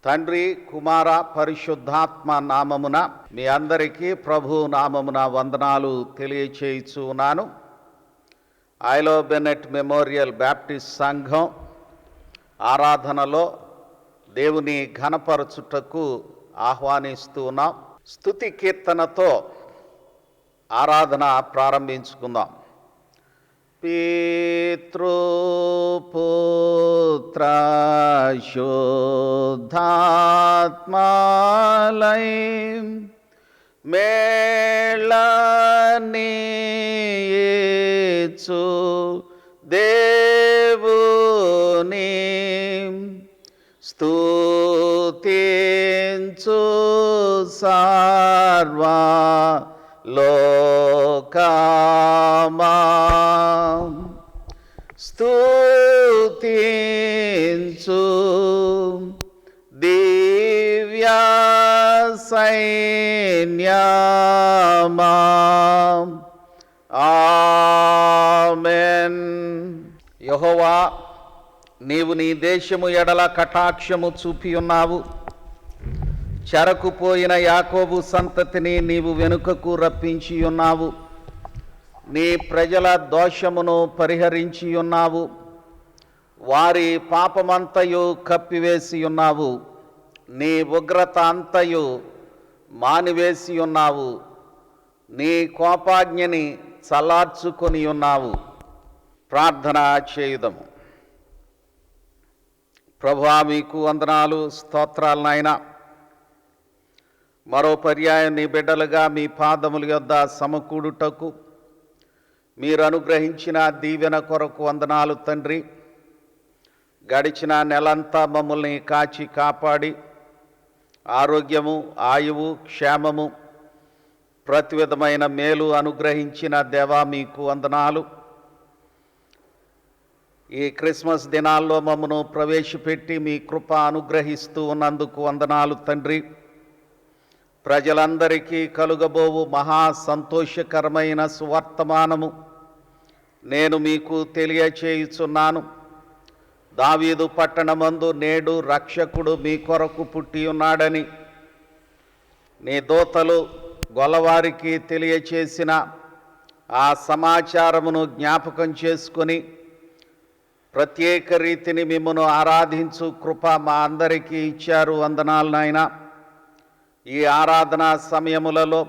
తండ్రి, కుమార, పరిశుద్ధాత్మ నామమున మీ అందరికీ ప్రభు నామమున వందనాలు తెలియచేయచ్చు ఉన్నాను. ఐలో బెనెట్ మెమోరియల్ బ్యాప్టిస్ట్ సంఘం ఆరాధనలో దేవుని ఘనపరచుటకు ఆహ్వానిస్తూ ఉన్నాం. స్తుతి కీర్తనతో ఆరాధన ప్రారంభించుకుందాం. పితృపుత్ర శుద్ధాత్మాలయం మేళనీయచ్చు దేవుని స్తుతించు సర్వా లోకమా స్తుతించు దివ్య సైన్యమా. ఆమేన్. యెహోవా, నీవు నీ దేశము ఎడల కటాక్షము చూపి ఉన్నావు. చెరకుపోయిన యాకోబు సంతతిని నీవు వెనుకకు రప్పించి ఉన్నావు. నీ ప్రజల దోషమును పరిహరించి ఉన్నావు. వారి పాపమంతయు కప్పివేసి ఉన్నావు. నీ ఉగ్రత అంతయు మానివేసి ఉన్నావు. నీ కోపాజ్ఞని చల్లార్చుకొని ఉన్నావు. ప్రార్థన చేయుదము. ప్రభువా, మీకు వందనాలు, స్తోత్రాలు నాయనా. మరో పర్యాయం నీ బిడ్డలుగా మీ పాదముల యొద్ద సమకూడుటకు మీరు అనుగ్రహించిన దీవెన కొరకు వందనాలు తండ్రి. గడిచిన నెలంతా మమ్మల్ని కాచి కాపాడి ఆరోగ్యము, ఆయువు, క్షేమము, ప్రతి విధమైన మేలు అనుగ్రహించిన దేవా మీకు వందనాలు. ఈ క్రిస్మస్ దినాల్లో మమ్మను ప్రవేశపెట్టి మీ కృప అనుగ్రహిస్తూ ఉన్నందుకు వందనాలు తండ్రి. ప్రజలందరికీ కలుగబోవు మహా సంతోషకరమైన సువర్తమానము నేను మీకు తెలియచేయుచున్నాను. దావీదు పట్టణమందు నేడు రక్షకుడు మీ కొరకు పుట్టి ఉన్నాడని నీ దూతలు గొల్లవారికి తెలియచేసిన ఆ సమాచారమును జ్ఞాపకం చేసుకొని ప్రత్యేక రీతిని మిమ్మను ఆరాధించు కృప మా అందరికీ ఇచ్చారు. వందనాలు నాయనా. ఈ ఆరాధనా సమయములలో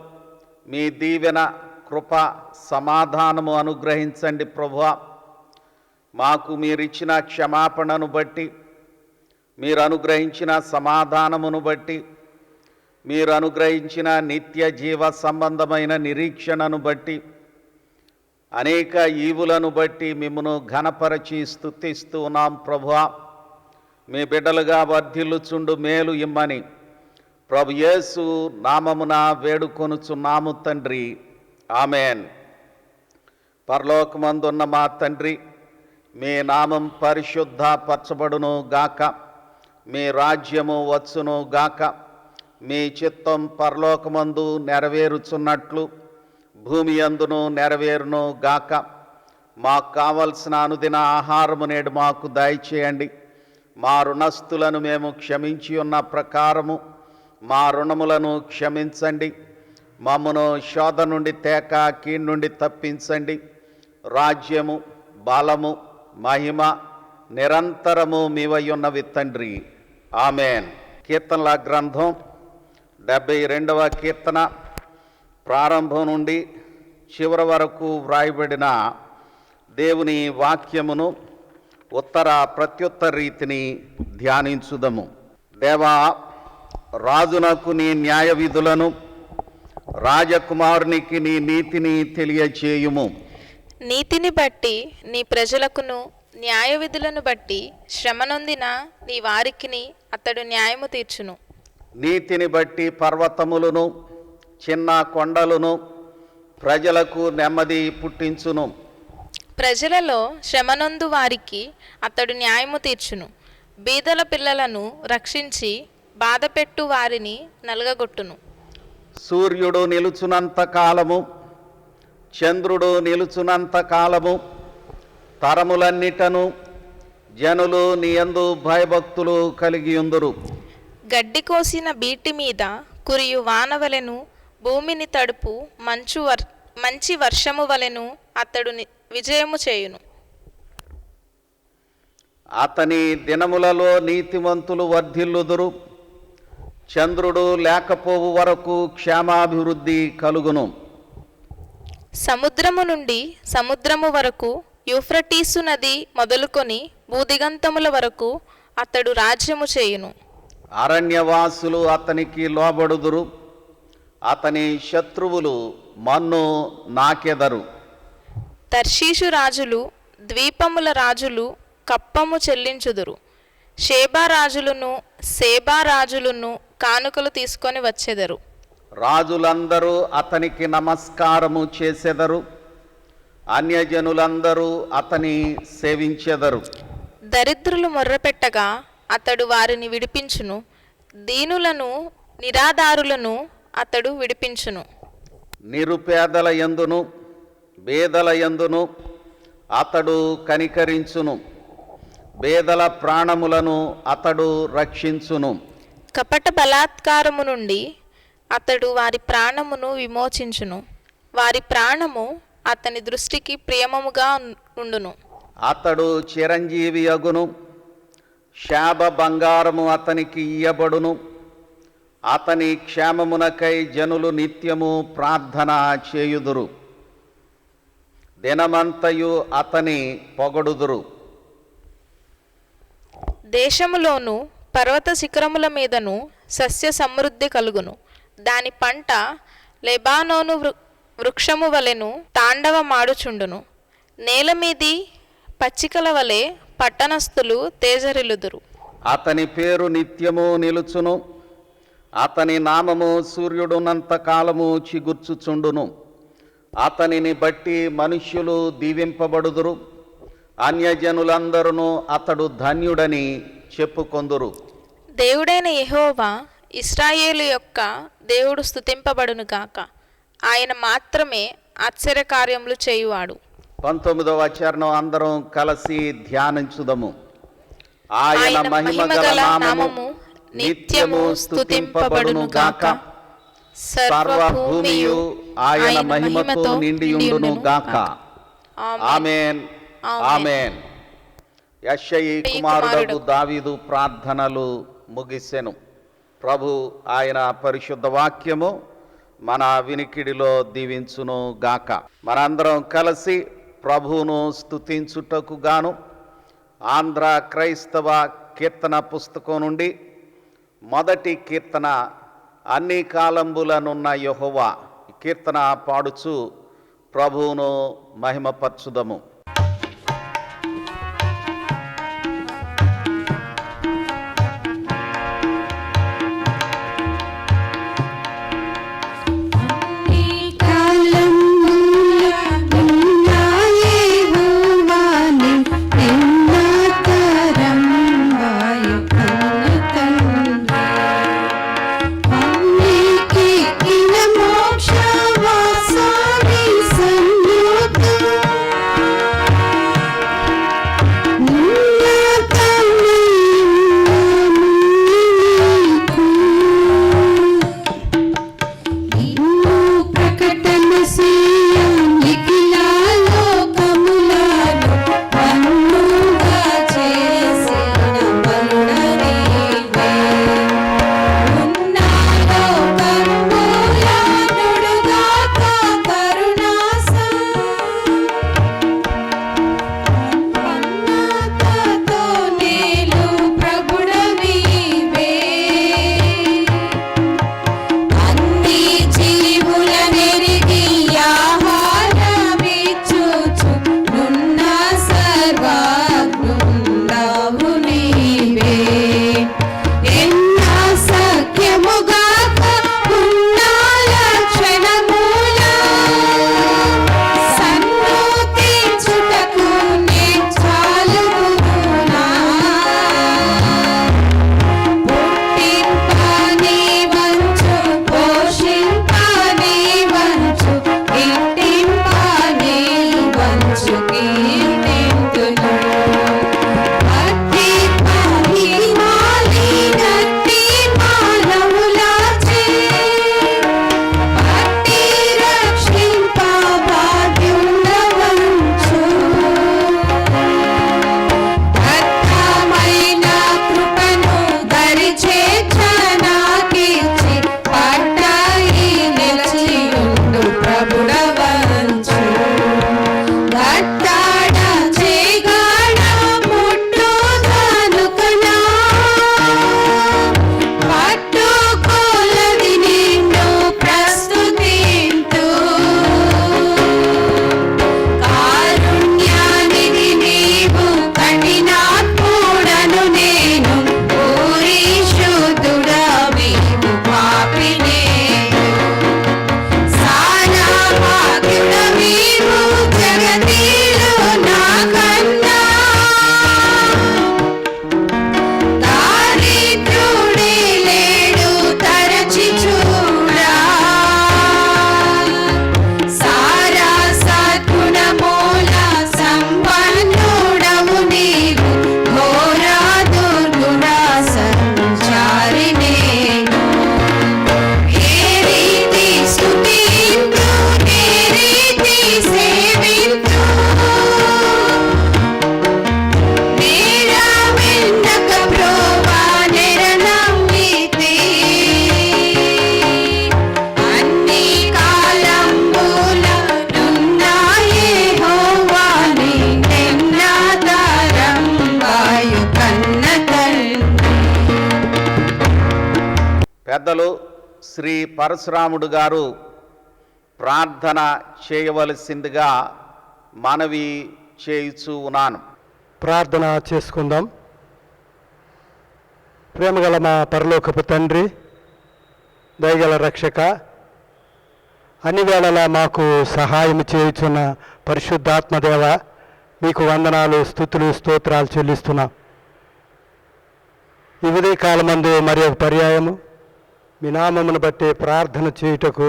మీ దీవెన, కృప, సమాధానము అనుగ్రహించండి ప్రభువా. మాకు మీరిచ్చిన క్షమాపణను బట్టి, మీరు అనుగ్రహించిన సమాధానమును బట్టి, మీరు అనుగ్రహించిన నిత్య జీవ సంబంధమైన నిరీక్షణను బట్టి, అనేక ఈవులను బట్టి మిమ్మను ఘనపరచి స్తుతిస్తూ ఉన్నాం ప్రభువా. మీ బిడ్డలుగా వర్ధిల్లుచుండు మేలు ఇమ్మని ప్రభు యేసు నామమున వేడుకొనుచున్నాము తండ్రి. ఆమెన్. పరలోకమందున్న మా తండ్రి, మీ నామం పరిశుద్ధపరచబడును గాక. మీ రాజ్యము వచ్చును గాక. మీ చిత్తం పరలోకమందు నెరవేరుచున్నట్లు భూమి యందును నెరవేరును గాక. మాకు కావలసిన అనుదిన ఆహారము నేడు మాకు దయచేయండి. మా రుణస్థులను మేము క్షమించి ఉన్న ప్రకారము మా రుణములను క్షమించండి. మమ్మను శోధ నుండి తేక కీడు నుండి తప్పించండి. రాజ్యము, బలము, మహిమ నిరంతరము మీవై ఉన్నవి తండ్రి. ఆమెన్. కీర్తనల గ్రంథం 72వ కీర్తన ప్రారంభం నుండి చివరి వరకు వ్రాయబడిన దేవుని వాక్యమును ఉత్తర ప్రత్యుత్తర రీతిని ధ్యానించుదము. దేవా, రాజునకు నీ న్యాయ విధులను, రాజకుమారునికి నీ నీతిని తెలియచేయుము. నీతిని బట్టి నీ ప్రజలకును, న్యాయ విధులను బట్టి శ్రమనొందిన నీ వారికిని అతడు న్యాయము తీర్చును. నీతిని బట్టి పర్వతములను, చిన్న కొండలను ప్రజలకు నెమ్మది పుట్టించును. ప్రజలలో శ్రమనొందు వారికి అతడు న్యాయము తీర్చును. బీదల పిల్లలను రక్షించి బాధపెట్టు వారిని నలగగొట్టును. సూర్యుడు నిలుచునంత కాలము, చంద్రుడు నిలుచునంత కాలము తరములన్నిటను జనులు నీ యందు భయభక్తులు కలిగి ఉందురు. గడ్డి కోసిన బీటి మీద కురియు వానవలెను, భూమిని తడుపు మంచి వర్షము వలెను అతడు విజయము చేయును. అతని దినములలో నీతిమంతులు వర్ధిల్లుదురు, చంద్రుడు లేకపోవు వరకు క్షేమాభివృద్ధి కలుగును. సముద్రము నుండి సముద్రము వరకు, యూఫ్రటీసు నది మొదలుకొని భూదిగంతముల వరకు అతడు రాజ్యము చేయును. అరణ్యవాసులు అతనికి లోబడుదురు, అతని శత్రువులు మన్ను నాకెదరు. తర్షీషు రాజులు, ద్వీపముల రాజులు కప్పము చెల్లించుదురు. షేబా రాజులను కానుకలు తీసుకొని వచ్చెదరు. రాజులందరూ అతనికి నమస్కారము చేసెదరు, అన్యజనులందరూ అతని సేవించెదరు. దరిద్రులు మొర్రపెట్టగా అతడు వారిని విడిపించును, దీనులను నిరాధారులను అతడు విడిపించును. నిరుపేదల యందును బేదల యందును అతడు కనికరించును, బేదల ప్రాణములను అతడు రక్షించును. కపట బలాత్కారము నుండి అతడు వారి ప్రాణమును విమోచించును, వారి ప్రాణము అతని దృష్టికి ప్రియమముగా ఉండును. అతడు చిరంజీవి అగును, శాప బంగారము అతనికి ఇయ్యబడును. అతని క్షేమమునకై జనులు నిత్యము ప్రార్థన చేయుదురు, దినమంతయు అతని పొగడుదురు. దేశములోను పర్వత శిఖరముల మీదను సస్య సమృద్ధి కలుగును. దాని పంట లెబానోను వృక్షము వలెను తాండవమాడుచుండును. నేల మీది పచ్చికల వలె పట్టణస్థులు తేజరిల్లుదురు. అతని పేరు నిత్యము నిలుచును, అతని నామము సూర్యుడున్నంత కాలము చిగుర్చుచుండును. అతనిని బట్టి మనుష్యులు దీవింపబడుదురు, అన్యజనులందరూ అతడు ధన్యుడని చెప్పుకొందురు. దేవుడైన యెహోవా ఇశ్రాయేలు యొక్క దేవుడు స్తుతింపబడును గాక. ఆయన మాత్రమే ఆశ్చర్యకార్యములు చేయువాడు. 19వ చరణం అందరం కలిసి ధ్యానించుదము. ఆయన మహిమగల నామము నిత్యము స్తుతింపబడును గాక. సర్వభూమియు ఆయన మహిమతో నిండియుండును గాక. ఆమేన్, ఆమేన్. యెషయి కుమారుడగు దావీదు ప్రార్థనలు ముగిసెను. ప్రభు ఆయన పరిశుద్ధ వాక్యము మన వినికిడిలో దీవించును గాక. మనందరం కలిసి ప్రభువును స్తుతించుటకు గాను ఆంధ్ర క్రైస్తవ కీర్తన పుస్తకం నుండి మొదటి కీర్తన, అన్ని కాలంబులనున్న యెహోవా కీర్తన పాడుచు ప్రభువును మహిమపరచుదము. పెద్దలు శ్రీ పరశురాముడు గారు ప్రార్థన చేయవలసిందిగా మనవి చేయుచూ ఉన్నాను. ప్రార్థన చేసుకుందాం. ప్రేమగల మా పరలోకపు తండ్రి, దయగల రక్షక, అన్ని వేళలా మాకు సహాయం చేయుచున్న పరిశుద్ధాత్మదేవ, మీకు వందనాలు, స్తుతులు, స్తోత్రాలు చెల్లిస్తున్నాం. ఈ ఉదయకాలమందు మరి ఒక పర్యాయము మీ నామమును బట్టి ప్రార్థన చేయుటకు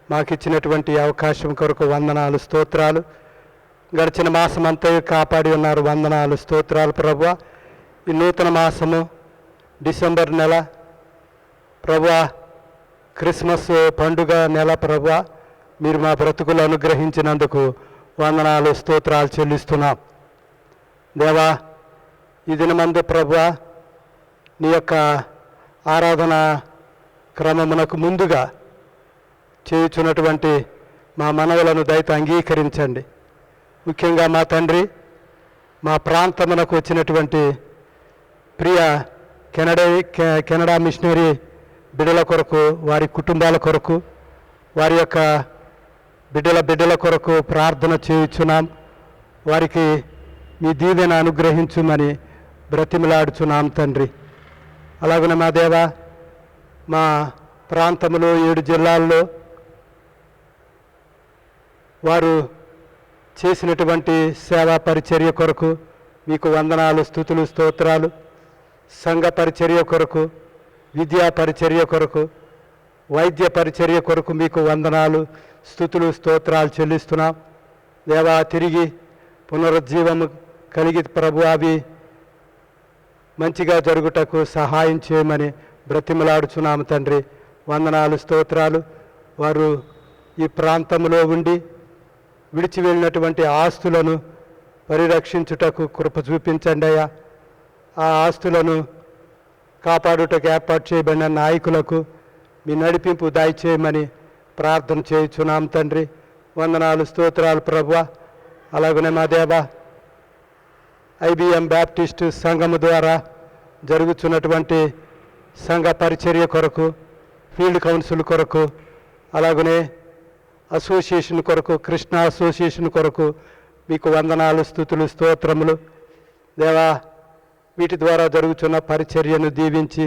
మాకిచ్చినటువంటి అవకాశం కొరకు వందనాలు, స్తోత్రాలు. గడిచిన మాసం అంతా కాపాడి ఉన్నారు, వందనాలు, స్తోత్రాలు ప్రభువా. ఈ నూతన మాసము డిసెంబర్ నెల ప్రభువా, క్రిస్మస్ పండుగ నెల ప్రభువా, మీరు మా బ్రతుకులు అనుగ్రహించినందుకు వందనాలు, స్తోత్రాలు చెల్లిస్తున్నాం. దేవా, ఈ దినమందు ప్రభువా నీ యొక్క ఆరాధన క్రమమునకు ముందుగా చేయుచున్నటువంటి మా మనవులను దయతో అంగీకరించండి. ముఖ్యంగా మా తండ్రి, మా ప్రాంతమునకు వచ్చినటువంటి ప్రియ కెనడా మిషనరీ బిడ్డల కొరకు, వారి కుటుంబాల కొరకు, వారి యొక్క బిడ్డల కొరకు ప్రార్థన చేయుచున్నాం. వారికి మీ దీవెన అనుగ్రహించుమని బ్రతిమలాడుచున్నాం తండ్రి. అలాగనే మా దేవ, మా ప్రాంతంలో 7 జిల్లాల్లో వారు చేసినటువంటి సేవా పరిచర్య కొరకు మీకు వందనాలు, స్తుతులు, స్తోత్రాలు. సంఘ పరిచర్య కొరకు, విద్యా పరిచర్య కొరకు, వైద్య పరిచర్య కొరకు మీకు వందనాలు, స్తుతులు, స్తోత్రాలు చెల్లిస్తున్నాం. దేవా, తిరిగి పునరుజ్జీవము కలిగి ప్రభు అవి మంచిగా జరుగుటకు సహాయం చేయమని బ్రతిమలాడుచున్నాము తండ్రి. వందనాలు, స్తోత్రాలు. వారు ఈ ప్రాంతంలో ఉండి విడిచి వెళ్ళినటువంటి ఆస్తులను పరిరక్షించుటకు కృప చూపించండి అయ్యా. ఆ ఆస్తులను కాపాడుటకు ఏర్పాటు చేయబడిన నాయకులకు మీ నడిపింపు దయచేయమని ప్రార్థన చేయుచున్నాం తండ్రి. వందనాలు, స్తోత్రాలు ప్రభువా. అలాగనే మా దేవ, IBM బ్యాప్టిస్ట్ సంఘము ద్వారా జరుగుతున్నటువంటి సంఘ పరిచర్య కొరకు, ఫీల్డ్ కౌన్సిల్ కొరకు, అలాగనే అసోసియేషన్ కొరకు, కృష్ణ అసోసియేషన్ కొరకు మీకు వందనాలు, స్తుతులు, స్తోత్రములు. దేవా, వీటి ద్వారా జరుగుతున్న పరిచర్యను దీవించి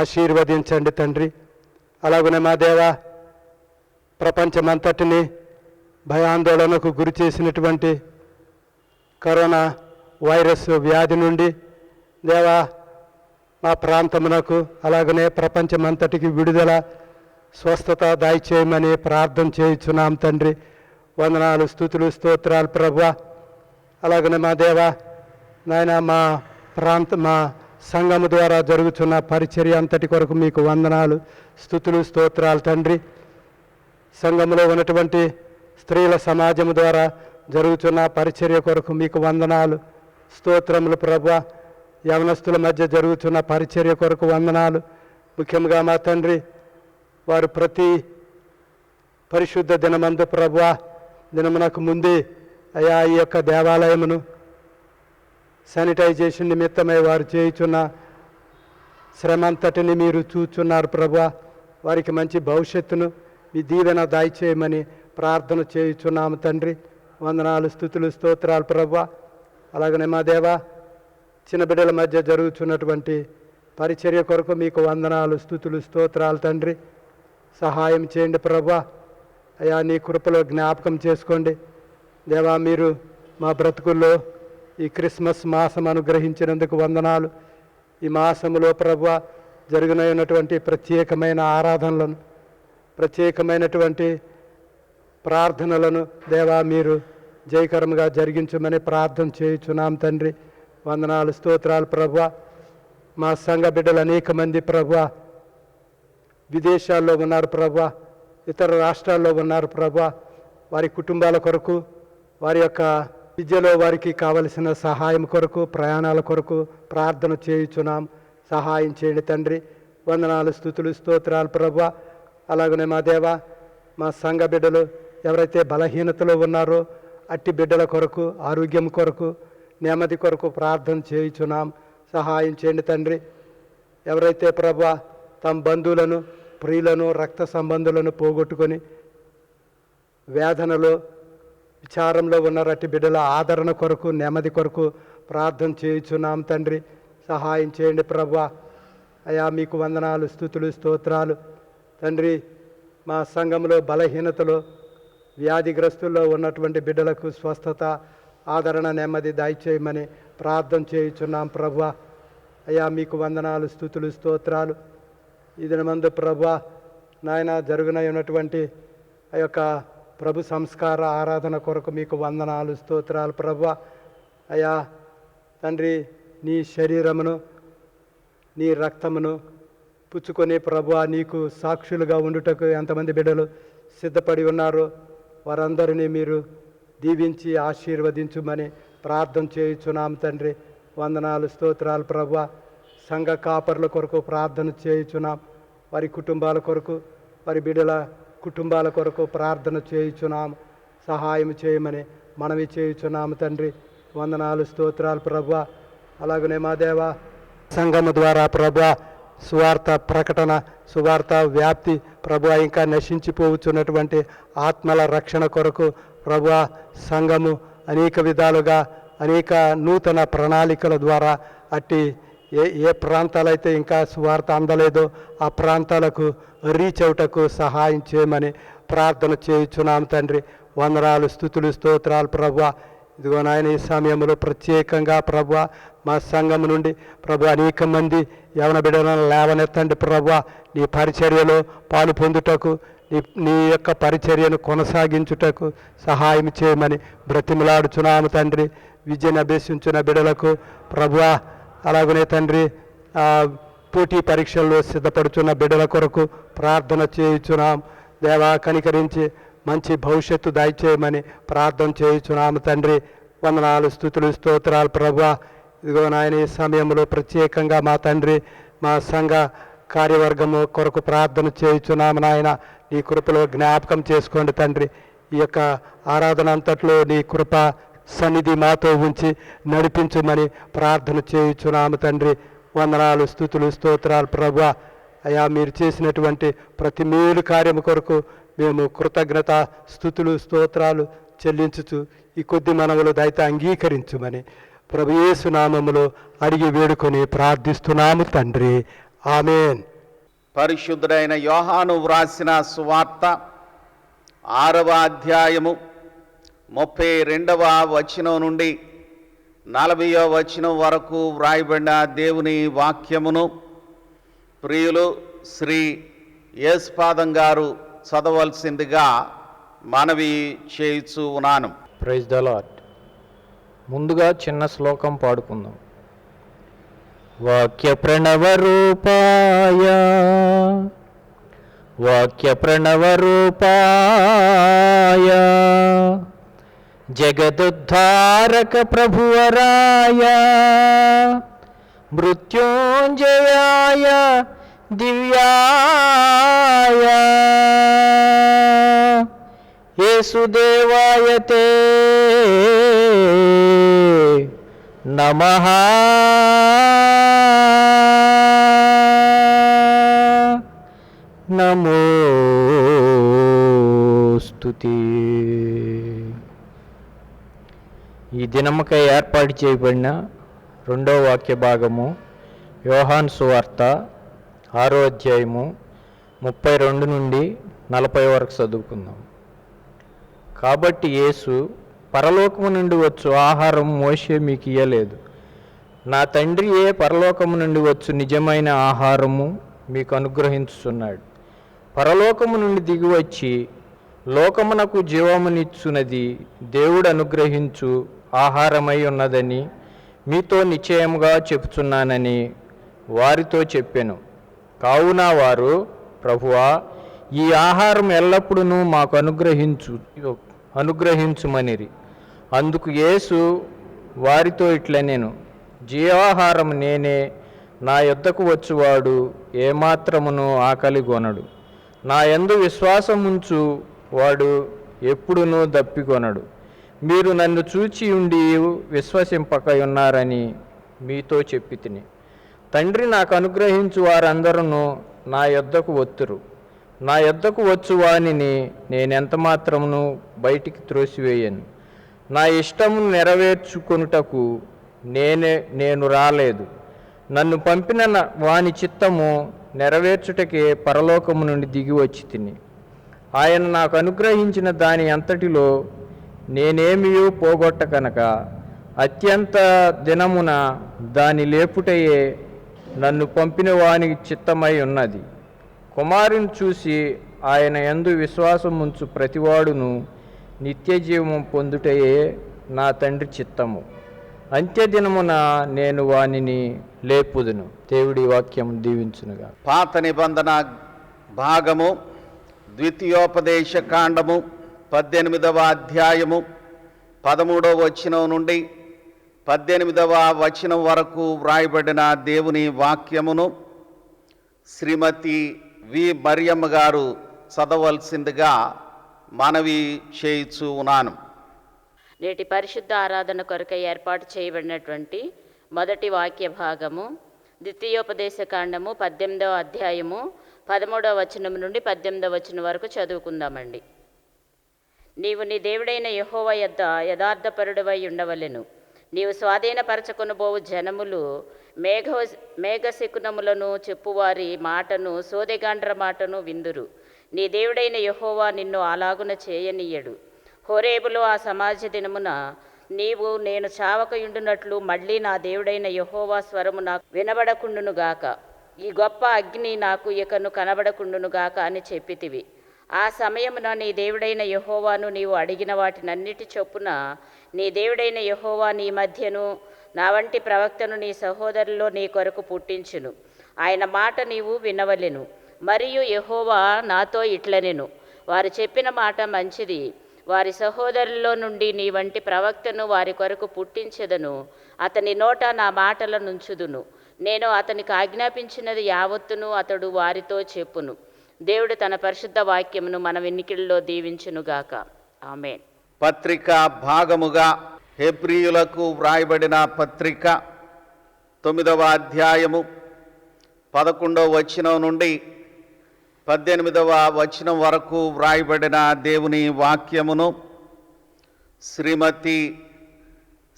ఆశీర్వదించండి తండ్రి. అలాగనే మా దేవ, ప్రపంచమంతటిని భయాందోళనకు గురి చేసినటువంటి కరోనా వైరస్ వ్యాధి నుండి దేవా, మా ప్రాంతమునకు అలాగనే ప్రపంచమంతటికి విడుదల, స్వస్థత దయచేయమని ప్రార్థన చేయుచున్నాం తండ్రి. వందనాలు, స్తుతులు, స్తోత్రాలు ప్రభువా. అలాగనే మా దేవ, నాయన, మా సంఘము ద్వారా జరుగుతున్న పరిచర్య అంతటి కొరకు మీకు వందనాలు, స్తుతులు, స్తోత్రాలు తండ్రి. సంఘములో ఉన్నటువంటి స్త్రీల సమాజము ద్వారా జరుగుతున్న పరిచర్య కొరకు మీకు వందనాలు, స్తోత్రములు ప్రభువా. యవనస్తుల మధ్య జరుగుతున్న పరిచర్య కొరకు వందనాలు. ముఖ్యంగా మా తండ్రి, వారు ప్రతి పరిశుద్ధ దినమందు ప్రభువా, దినమునకు ముందే అయా ఈ యొక్క దేవాలయమును శానిటైజేషన్ నిమిత్తమై వారు చేయుచున్న శ్రమంతటిని మీరు చూచున్నారు ప్రభువా. వారికి మంచి భవిష్యత్తును మీ దీవెన దయచేయమని ప్రార్థన చేయుచున్నాము తండ్రి. వందనాలు, స్తుతులు, స్తోత్రాలు ప్రభువా. అలాగనే మా దేవా, చిన్న బిడ్డల మధ్య జరుగుతున్నటువంటి పరిచర్య కొరకు మీకు వందనాలు, స్తుతులు, స్తోత్రాలు తండ్రి. సహాయం చేయండి ప్రభువా. అయా, నీ కృపలో జ్ఞాపకం చేసుకోండి దేవా. మీరు మా బ్రతుకుల్లో ఈ క్రిస్మస్ మాసం అనుగ్రహించినందుకు వందనాలు. ఈ మాసములో ప్రభువా జరుగునటువంటి ప్రత్యేకమైన ఆరాధనలను, ప్రత్యేకమైనటువంటి ప్రార్థనలను దేవా మీరు జయకరంగా జరిగించమని ప్రార్థన చేయుచున్నాం తండ్రి. వందనాలు, స్తోత్రాలు ప్రభువా. మా సంఘ బిడ్డలు అనేక మంది ప్రభువా విదేశాల్లో ఉన్నారు ప్రభువా, ఇతర రాష్ట్రాల్లో ఉన్నారు ప్రభువా. వారి కుటుంబాల కొరకు, వారి యొక్క విద్యలో వారికి కావలసిన సహాయం కొరకు, ప్రయాణాల కొరకు ప్రార్థన చేయుచున్నాం. సహాయం చేయండి తండ్రి. వందనాలు, స్తుతులు, స్తోత్రాలు ప్రభువా. అలాగనే మా దేవ, మా సంఘ బిడ్డలు ఎవరైతే బలహీనతలో ఉన్నారో అట్టి బిడ్డల కొరకు, ఆరోగ్యం కొరకు, నెమ్మది కొరకు ప్రార్థన చేయుచున్నాం. సహాయం చేయండి తండ్రి. ఎవరైతే ప్రభువా తమ బంధువులను, ప్రియులను, రక్త సంబంధులను పోగొట్టుకొని వేదనలో, విచారంలో ఉన్న రట్టి బిడ్డల ఆదరణ కొరకు, నెమ్మది కొరకు ప్రార్థన చేయుచున్నాం తండ్రి. సహాయం చేయండి ప్రభువా. అయా మీకు వందనాలు, స్తుతులు, స్తోత్రాలు తండ్రి. మా సంఘంలో బలహీనతలో, వ్యాధిగ్రస్తుల్లో ఉన్నటువంటి బిడ్డలకు స్వస్థత, ఆదరణ, నెమ్మది దయచేయమని ప్రార్థన చేయుచున్నాం ప్రభువా. అయ్యా మీకు వందనాలు, స్తుతులు, స్తోత్రాలు. ఈ దినమందు ప్రభువా నాయన జరుగునటువంటి ఆ యొక్క ప్రభు సంస్కార ఆరాధన కొరకు మీకు వందనాలు, స్తోత్రాలు ప్రభువా. అయ్యా తండ్రి, నీ శరీరమును, నీ రక్తమును పుచ్చుకొని ప్రభువా నీకు సాక్షులుగా ఉండుటకు ఎంతమంది బిడ్డలు సిద్ధపడి ఉన్నారో వారందరినీ మీరు దీవించి ఆశీర్వదించుమని ప్రార్థన చేయుచున్నాం తండ్రి. వందనాలు, స్తోత్రాలు ప్రభువా. సంఘ కాపర్ల కొరకు ప్రార్థన చేయుచున్నాం. వారి కుటుంబాల కొరకు, వారి బిడ్డల కుటుంబాల కొరకు ప్రార్థన చేయుచున్నాం. సహాయం చేయమని మనవి చేయుచున్నాము తండ్రి. వందనాలు, స్తోత్రాలు ప్రభువా. అలాగనే మా దేవా సంఘము ద్వారా ప్రభువా సువార్త ప్రకటన, సువార్త వ్యాప్తి ప్రభువా, ఇంకా నశించిపోవచ్చున్నటువంటి ఆత్మల రక్షణ కొరకు ప్రభువా సంఘము అనేక విధాలుగా అనేక నూతన ప్రణాళికల ద్వారా అట్టి ఏ ప్రాంతాలైతే ఇంకా సువార్త అందలేదో ఆ ప్రాంతాలకు రీచ్ అవుటకు సహాయం చేయమని ప్రార్థన చేయుచున్నాం తండ్రి. వందనాలు, స్తుతులు, స్తోత్రాలు ప్రభువా. ఇదిగో నాయన ఈ సమయంలో ప్రత్యేకంగా ప్రభువా మా సంఘం నుండి ప్రభు అనేక మంది యవన బిడ్డలను లేవనెత్తండి ప్రభువా. నీ పరిచర్యలో పాలు పొందుటకు, నీ యొక్క పరిచర్యను కొనసాగించుటకు సహాయం చేయమని బ్రతిమలాడుచున్నాము తండ్రి. విద్యను అభ్యసించిన బిడ్డలకు ప్రభువా, అలాగనే తండ్రి పోటీ పరీక్షల్లో సిద్ధపడుచున్న బిడ్డల కొరకు ప్రార్థన చేయుచున్నాం. దేవా కనికరించి మంచి భవిష్యత్తు దయచేయమని ప్రార్థన చేయుచున్నాము తండ్రి. వందనాలు, స్తుతులు, స్తోత్రాలు ప్రభువా. ఇదిగో నాయన ఈ సమయంలో ప్రత్యేకంగా మా తండ్రి మా సంఘ కార్యవర్గము కొరకు ప్రార్థన చేయుచున్నాము నాయన. నీ కృపలో జ్ఞాపకం చేసుకోండి తండ్రి. ఈ యొక్క ఆరాధన అంతట్లో నీ కృప సన్నిధి మాతో ఉంచి నడిపించుమని ప్రార్థన చేయుచున్నాము తండ్రి. వందనాలు, స్తుతులు, స్తోత్రాలు ప్రభువా. అయా మీరు చేసినటువంటి ప్రతి మేలు కార్యము కొరకు మేము కృతజ్ఞత స్తుతులు స్తోత్రాలు చెల్లించుచు ఈ కొద్ది మనవులు దయతో అంగీకరించుమని ప్రభు యేసు నామములో అడిగి వేడుకొని ప్రార్థిస్తున్నాము తండ్రి. ఆమేన్. పరిశుద్ధుడైన యోహాను వ్రాసిన సువార్త 6వ అధ్యాయము 32వ వచనం నుండి 40వ వచనం వరకు వ్రాయబడిన దేవుని వాక్యమును ప్రియులు శ్రీ యేసుపాదం గారు చదవలసిందిగా మనవి చేయుచు ఉన్నాను. Praise the Lord. ముందుగా చిన్న శ్లోకం పాడుకుందాం. వాక్య ప్రణవ రూపాయ, వాక్య ప్రణవ రూపాయ, జగదుద్ధారక ప్రభువరాయ, మృత్యుంజయాయ దివ్యాయ, యేసుదేవాయ తే నమః. నమోస్తుతే. ఈ దినముకై ఏర్పాటు చేయబడిన రెండో వాక్య భాగము యోహాను సువార్త 6వ అధ్యాయము 32 నుండి 40 వరకు చదువుకుందాం. కాబట్టి యేసు, పరలోకము నుండి వచ్చు ఆహారం మోషే మీకు ఇయ్యలేదు, నా తండ్రియే పరలోకము నుండి వచ్చు నిజమైన ఆహారము మీకు అనుగ్రహించుచున్నాడు. పరలోకము నుండి దిగివచ్చి లోకమునకు జీవమునిచ్చున్నది దేవుడు అనుగ్రహించు ఆహారమై ఉన్నదని మీతో నిశ్చయముగా చెప్పుచున్నానని వారితో చెప్పెను. కావున వారు, ప్రభువా, ఈ ఆహారం ఎల్లప్పుడూ మాకు అనుగ్రహించుమనిరి. అందుకు యేసు వారితో ఇట్లనెను, జీవాహారం నేనే, నా యొద్దకు వచ్చువాడు ఏమాత్రమును ఆకలిగొనడు, నా యందు విశ్వాసముంచు వాడు ఎప్పుడునూ దప్పికొనడు. మీరు నన్ను చూచి ఉండి విశ్వసింపక ఉన్నారని మీతో చెప్పి తిని. తండ్రి నాకు అనుగ్రహించు వారందరూ నా యొద్దకు వత్తురు. నా యొద్దకు వచ్చు వానిని నేనెంత మాత్రమును బయటికి త్రోసివేయను. నా ఇష్టమును నెరవేర్చుకొనుటకు నేను రాలేదు. నన్ను పంపిన వాని చిత్తము నెరవేర్చుటకే పరలోకము నుండి దిగి వచ్చి తిని. ఆయన నాకు అనుగ్రహించిన దాని అంతటిలో నేనేమియూ పోగొట్టకనక అత్యంత దినమున దాని లేపుటయే నన్ను పంపిన వాని చిత్తమై ఉన్నది. కుమారుని చూసి ఆయన యందు విశ్వాసముంచు ప్రతివాడును నిత్యజీవము పొందుటయే నా తండ్రి చిత్తము. అంత్యదినమున నేను వానిని లేపుదును. దేవుడి వాక్యం దీవించునుగా. పాత నిబంధన భాగము ద్వితీయోపదేశ కాండము 18వ అధ్యాయము 13వ వచనం నుండి 18వ వచనం వరకు వ్రాయబడిన దేవుని వాక్యమును శ్రీమతి వి మరియమ్మ గారు చదవలసిందిగా మనవి చేయుచూ ఉన్నాను. నేటి పరిశుద్ధ ఆరాధన కొరకై ఏర్పాటు చేయబడినటువంటి మొదటి వాక్య భాగము ద్వితీయోపదేశ కాండము 18వ అధ్యాయము 13వ వచనం నుండి 18వ వచనం వరకు చదువుకుందామండి. నీవు నీ దేవుడైన యెహోవా యొద్ద యథార్థపరుడవై ఉండవలెను. నీవు స్వాధీనపరచుకొనబోవు జనములు మేఘశకునములను చెప్పువారి మాటను సోదెగాండ్ర మాటను విందురు. నీ దేవుడైన యెహోవా నిన్ను అలాగున చేయనీయడు. హోరేబులో ఆ సమాజ దినమున నీవు నేను చావకయుండునట్లు మళ్ళీ నా దేవుడైన యెహోవా స్వరము నాకు వినబడకుండునుగాక, ఈ గొప్ప అగ్ని నాకు ఇకను కనబడకుండునుగాక అని చెప్పితివి. ఆ సమయమున నీ దేవుడైన యెహోవాను నీవు అడిగిన వాటినన్నిటి చొప్పున నీ దేవుడైన యెహోవా నీ మధ్యను నా వంటి ప్రవక్తను నీ సహోదరుల్లో నీ కొరకు పుట్టించును. ఆయన మాట నీవు వినవలెను. మరియు యెహోవా నాతో ఇట్లనెను, వారు చెప్పిన మాట మంచిది. వారి సహోదరుల్లో నుండి నీ వంటి ప్రవక్తను వారి కొరకు పుట్టించెదను. అతని నోట నా మాటలనుంచుదును. నేను అతనికి ఆజ్ఞాపించినది యావత్తును అతడు వారితో చెప్పును. దేవుడు తన పరిశుద్ధ వాక్యమును మన వెన్నికిల్లో దీవించునుగాక. ఆమేన్. పత్రిక భాగముగా హెబ్రీయులకు వ్రాయబడిన పత్రిక 9వ అధ్యాయము 11వ వచనం నుండి 18వ వచనం వరకు వ్రాయబడిన దేవుని వాక్యమును శ్రీమతి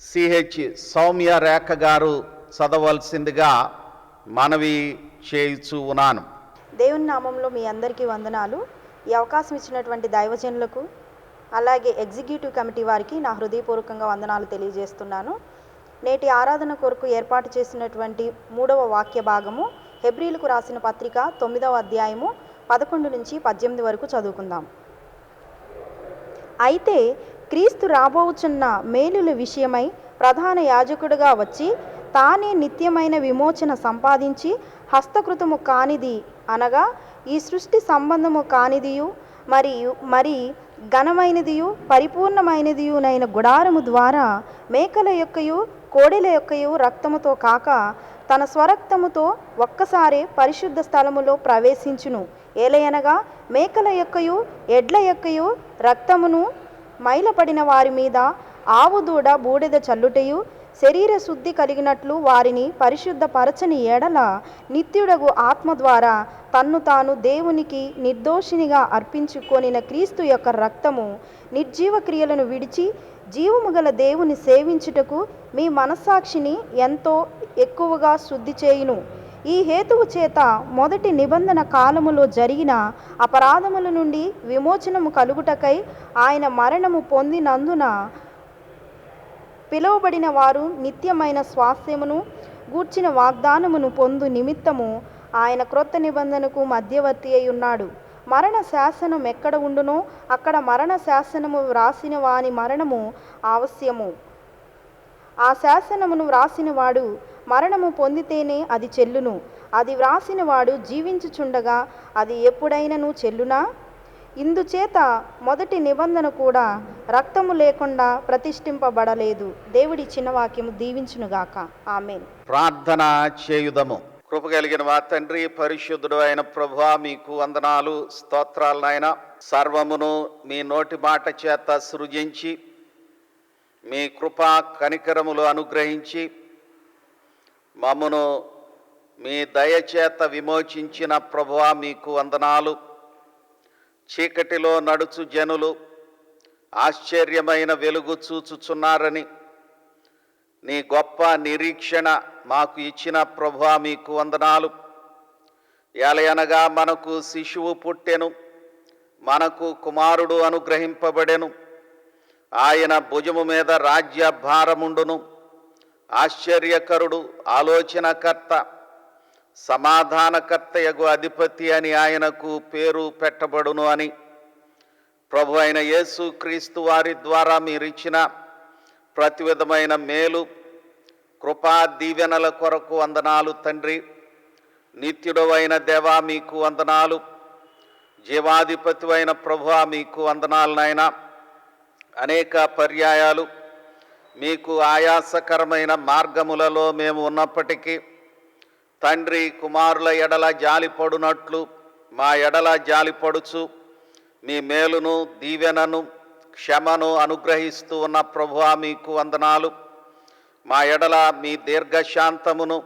సిహెచ్ సౌమ్య రేఖ గారు చదవలసిందిగా మనవి చేయుచూ ఉన్నాను. దేవుని నామంలో మీ అందరికీ వందనాలు. ఈ అవకాశం ఇచ్చినటువంటి దైవజనులకు అలాగే ఎగ్జిక్యూటివ్ కమిటీ వారికి నా హృదయపూర్వకంగా వందనాలు తెలియజేస్తున్నాను. నేటి ఆరాధన కొరకు ఏర్పాటు చేసినటువంటి 3వ వాక్య భాగము హెబ్రీలకు రాసిన పత్రిక 9వ అధ్యాయము 11 నుంచి 18 వరకు చదువుకుందాం. అయితే క్రీస్తు రాబోచున్న మేలుల విషయమై ప్రధాన యాజకుడిగా వచ్చి తానే నిత్యమైన విమోచన సంపాదించి హస్తకృతము కానిది అనగా ఈ సృష్టి సంబంధము కానిదియు మరి ఘనమైనదియు పరిపూర్ణమైనదియునైన గుడారము ద్వారా మేకల యొక్కయు కోడెల యొక్కయు రక్తముతో కాక తన స్వరక్తముతో ఒక్కసారి పరిశుద్ధ స్థలములో ప్రవేశించును. ఏలయనగా మేకల యొక్కయు ఎడ్ల యొక్కయు రక్తమును మైలపడిన వారి మీద ఆవుదూడ బూడిద చల్లుటయు శరీర శుద్ధి కలిగినట్లు వారిని పరిశుద్ధ పరచని ఎడల నిత్యుడగు ఆత్మ ద్వారా తన్ను తాను దేవునికి నిర్దోషినిగా అర్పించుకొనిన క్రీస్తు యొక్క రక్తము నిర్జీవ క్రియలను విడిచి జీవము గల దేవుని సేవించుటకు మీ మనస్సాక్షిని ఎంతో ఎక్కువగా శుద్ధి చేయును. ఈ హేతువు చేత మొదటి నిబంధన కాలములో జరిగిన అపరాధముల నుండి విమోచనము కలుగుటకై ఆయన మరణము పొందినందున పిలువబడిన వారు నిత్యమైన స్వాస్థ్యమును గూర్చిన వాగ్దానమును పొందు నిమిత్తము ఆయన క్రొత్త నిబంధనకు మధ్యవర్తి అయి ఉన్నాడు. మరణ శాసనం ఎక్కడ ఉండునో అక్కడ మరణ శాసనము వ్రాసిన వాని మరణము ఆవశ్యము. ఆ శాసనమును వ్రాసినవాడు మరణము పొందితేనే అది చెల్లును. అది వ్రాసినవాడు జీవించుచుండగా అది ఎప్పుడైనను చెల్లునా? ఇందుచేత మొదటి నిబంధన కూడా రక్తము లేకుండా ప్రతిష్ఠింపబడలేదు. దేవుడి చిన్న వాక్యము దీవించునుగాక. ఆమేన్. ప్రార్థన చేయుదము. కృప కలిగిన మా తండ్రి, పరిశుద్ధుడు అయిన ప్రభువా, మీకు వందనాలు, స్తోత్రాలు నాయన. సర్వమును మీ నోటి మాట చేత సృజించి మీ కృపా కనికరములు అనుగ్రహించి మమ్మను మీ దయచేత విమోచించిన ప్రభువా మీకు వందనాలు. చీకటిలో నడుచు జనులు ఆశ్చర్యమైన వెలుగు చూచుచున్నారని నీ గొప్ప నిరీక్షణ మాకు ఇచ్చిన ప్రభువా మీకు వందనాలు. ఏలయనగా మనకు శిశువు పుట్టెను, మనకు కుమారుడు అనుగ్రహింపబడెను, ఆయన భుజము మీద రాజ్య భారముండును. ఆశ్చర్యకరుడు, ఆలోచనకర్త, సమాధానకర్తయగు అధిపతి అని ఆయనకు పేరు పెట్టబడును అని ప్రభు అయిన యేసు క్రీస్తు వారి ద్వారా మీరిచ్చిన ప్రతి విధమైన మేలు, కృపా దీవెనల కొరకు వందనాలు తండ్రి. నిత్యుడవైన దేవా మీకు వందనాలు. జీవాధిపతి అయిన ప్రభువా మీకు వందనాలు నాయనా. అనేక పర్యాయాలు మీకు ఆయాసకరమైన మార్గములలో మేము ఉన్నప్పటికీ తండ్రి కుమారుల ఎడల జాలిపడునట్లు మా ఎడల జాలిపడుచు మీ మేలును, దీవెనను, క్షమను అనుగ్రహిస్తూ ఉన్న ప్రభువా మీకు వందనాలు. మా ఎడల మీ దీర్ఘశాంతమును,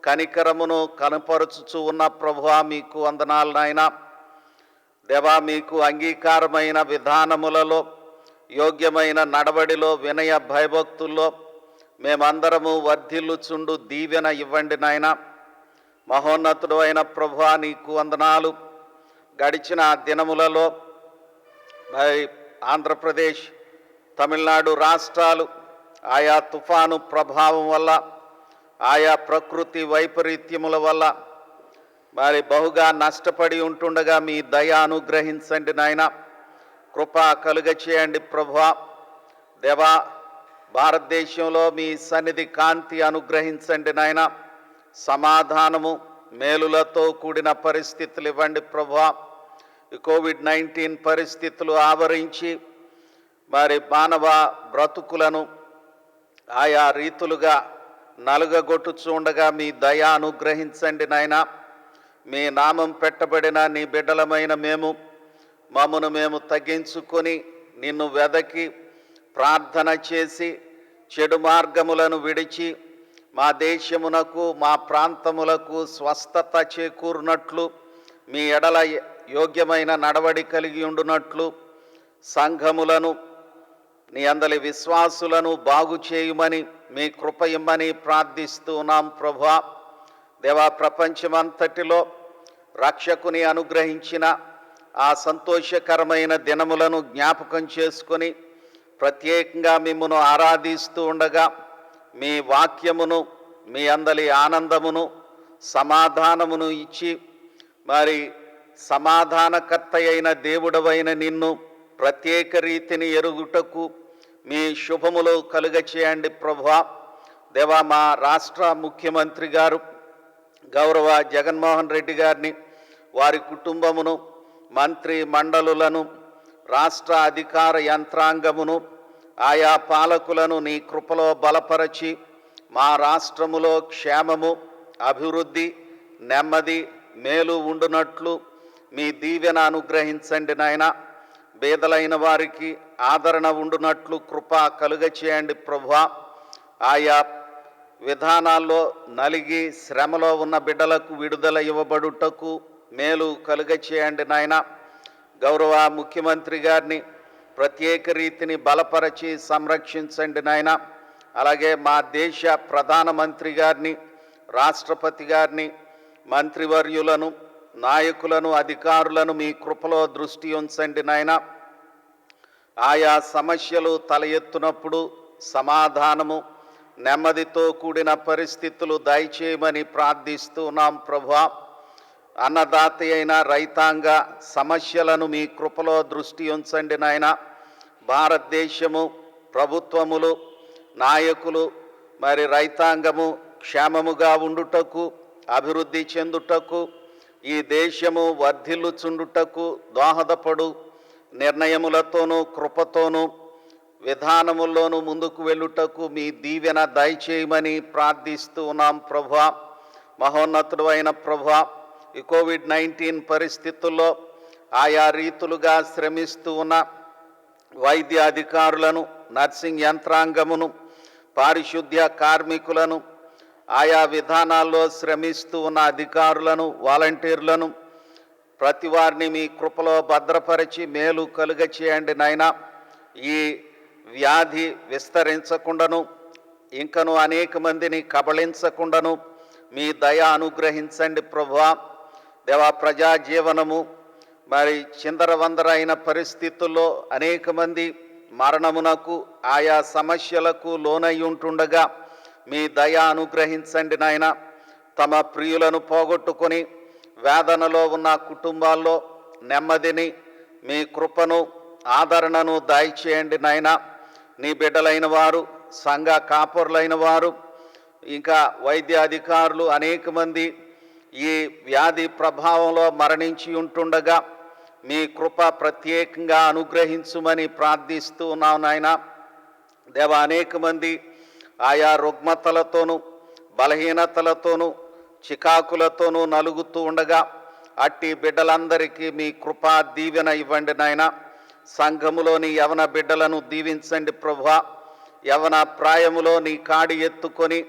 కనికరమును కనపరుచుచు ఉన్న ప్రభువా మీకు వందనాలు నాయనా. దేవా మీకు అంగీకారమైన విధానములలో, యోగ్యమైన నడవడిలో, వినయ భయభక్తుల్లో మేమందరము వర్ధిల్లుచుండు దీవెన ఇవ్వండి నాయనా. మహోన్నతుడు అయిన ప్రభువా నీకు వందనాలు. గడిచిన దినములలో ఆంధ్రప్రదేశ్, తమిళనాడు రాష్ట్రాలు ఆయా తుఫాను ప్రభావం వల్ల, ఆయా ప్రకృతి వైపరీత్యముల వల్ల మరి బహుగా నష్టపడి ఉంటుండగా మీ దయ అనుగ్రహించండి నాయనా. కృప కలుగ చేయండి ప్రభువా. దేవా, భారతదేశంలో మీ సన్నిధి కాంతి అనుగ్రహించండి నాయనా. సమాధానము, మేలులతో కూడిన పరిస్థితులు ఇవ్వండి ప్రభువా. కోవిడ్-19 పరిస్థితులు ఆవరించి మరి మానవ బ్రతుకులను ఆయా రీతులుగా నలుగగొట్టుచుండగా మీ దయ అనుగ్రహించండి నాయనా. మీ నామం పెట్టబడిన నీ బిడ్డలమైన మమ్మను మేము తగ్గించుకొని నిన్ను వెదకి ప్రార్థన చేసి చెడు మార్గములను విడిచి మా దేశమునకు, మా ప్రాంతములకు స్వస్థత చేకూరునట్లు, మీ ఎడల యోగ్యమైన నడవడి కలిగి ఉండునట్లు సంఘములను, నీ అందలి విశ్వాసులను బాగు చేయుమని మీ కృప ఇమ్మని ప్రార్థిస్తూ ఉన్నాం ప్రభువా. దేవా, ప్రపంచమంతటిలో రక్షకుని అనుగ్రహించిన ఆ సంతోషకరమైన దినములను జ్ఞాపకం చేసుకొని ప్రత్యేకంగా మిమ్మును ఆరాధిస్తూ ఉండగా మీ వాక్యమును, మీ అందలి ఆనందమును, సమాధానమును ఇచ్చి మరి సమాధానకర్త అయిన దేవుడవైన నిన్ను ప్రత్యేక రీతిని ఎరుగుటకు మీ శుభములు కలుగ చేయండి ప్రభువా. దేవా, మా రాష్ట్ర ముఖ్యమంత్రి గారు గౌరవ జగన్మోహన్ రెడ్డి గారిని, వారి కుటుంబమును, మంత్రి మండలులను, రాష్ట్ర అధికార యంత్రాంగమును, ఆయా పాలకులను నీ కృపలో బలపరచి మా రాష్ట్రములో క్షేమము, అభివృద్ధి, నెమ్మది, మేలు ఉండునట్లు మీ దీవెన అనుగ్రహించండి నాయనా. బేదలైన వారికి ఆదరణ ఉండునట్లు కృప కలుగ చేయండి ప్రభువా. ఆయా విధానాల్లో నలిగి శ్రమలో ఉన్న బిడ్డలకు విడుదల ఇవ్వబడుటకు మేలు కలుగ చేయండి నాయనా. గౌరవ ముఖ్యమంత్రి గారిని ప్రత్యేక రీతిని బలపరచి సంరక్షించండి నాయనా. అలాగే మా దేశ ప్రధానమంత్రి గారిని, రాష్ట్రపతి గారిని, మంత్రివర్యులను, నాయకులను, అధికారులను మీ కృపలో దృష్టి ఉంచండి నాయనా. ఆయా సమస్యలు తల ఎత్తునప్పుడు సమాధానము, నెమ్మదితో కూడిన పరిస్థితులు దయచేయమని ప్రార్థిస్తూ ఉన్నాం ప్రభువా. అన్నదాత అయిన రైతాంగ సమస్యలను మీ కృపలో దృష్టి ఉంచండి నాయనా. భారతదేశము, ప్రభుత్వములు, నాయకులు మరి రైతాంగము క్షేమముగా ఉండుటకు, అభివృద్ధి చెందుటకు, ఈ దేశము వర్ధిల్లుచుండుటకు దోహదపడు నిర్ణయములతోనూ, కృపతోనూ, విధానముల్లోనూ ముందుకు వెళ్ళుటకు మీ దీవెన దయచేయమని ప్రార్థిస్తూ ఉన్నాం ప్రభువా. మహోన్నతుడు అయిన ప్రభువా, ఈ కోవిడ్-19 పరిస్థితుల్లో ఆయా రీతులుగా శ్రమిస్తూ ఉన్న వైద్య అధికారులను, నర్సింగ్ యంత్రాంగమును, పారిశుద్ధ్య కార్మికులను, ఆయా విధానాల్లో శ్రమిస్తూ ఉన్న అధికారులను, వాలంటీర్లను ప్రతి వారిని మీ కృపలో భద్రపరిచి మేలు కలుగ చేయండి నాయనా. ఈ వ్యాధి విస్తరించకుండాను, ఇంకను అనేక మందిని కబళించకుండాను మీ దయ అనుగ్రహించండి ప్రభువా. దేవా, ప్రజా జీవనము మరి చిందరవందరైన పరిస్థితుల్లో అనేక మంది మరణమునకు, ఆయా సమస్యలకు లోనై ఉంటుండగా మీ దయ అనుగ్రహించండి నాయన. తమ ప్రియులను పోగొట్టుకొని వేదనలో ఉన్న కుటుంబాల్లో నెమ్మదిని, మీ కృపను, ఆదరణను దయచేయండి నాయన. నీ బిడ్డలైన వారు, సంఘ కాపురులైన వారు, ఇంకా వైద్య అధికారులు అనేక మంది ఈ వ్యాధి ప్రభావంలో మరణించి ఉంటుండగా మీ కృప ప్రత్యేకంగా అనుగ్రహించుమని ప్రార్థిస్తూ ఉన్నాం నాయన. దేవా, అనేక మంది ఆయా రుగ్మతలతోనూ, బలహీనతలతోనూ, చికాకులతోనూ నలుగుతూ ఉండగా అట్టి బిడ్డలందరికీ మీ కృపా దీవెన ఇవ్వండి నాయన. సంఘములోని యవన బిడ్డలను దీవించండి ప్రభువా. యవన ప్రాయములో నీ కాడి ఎత్తుకొని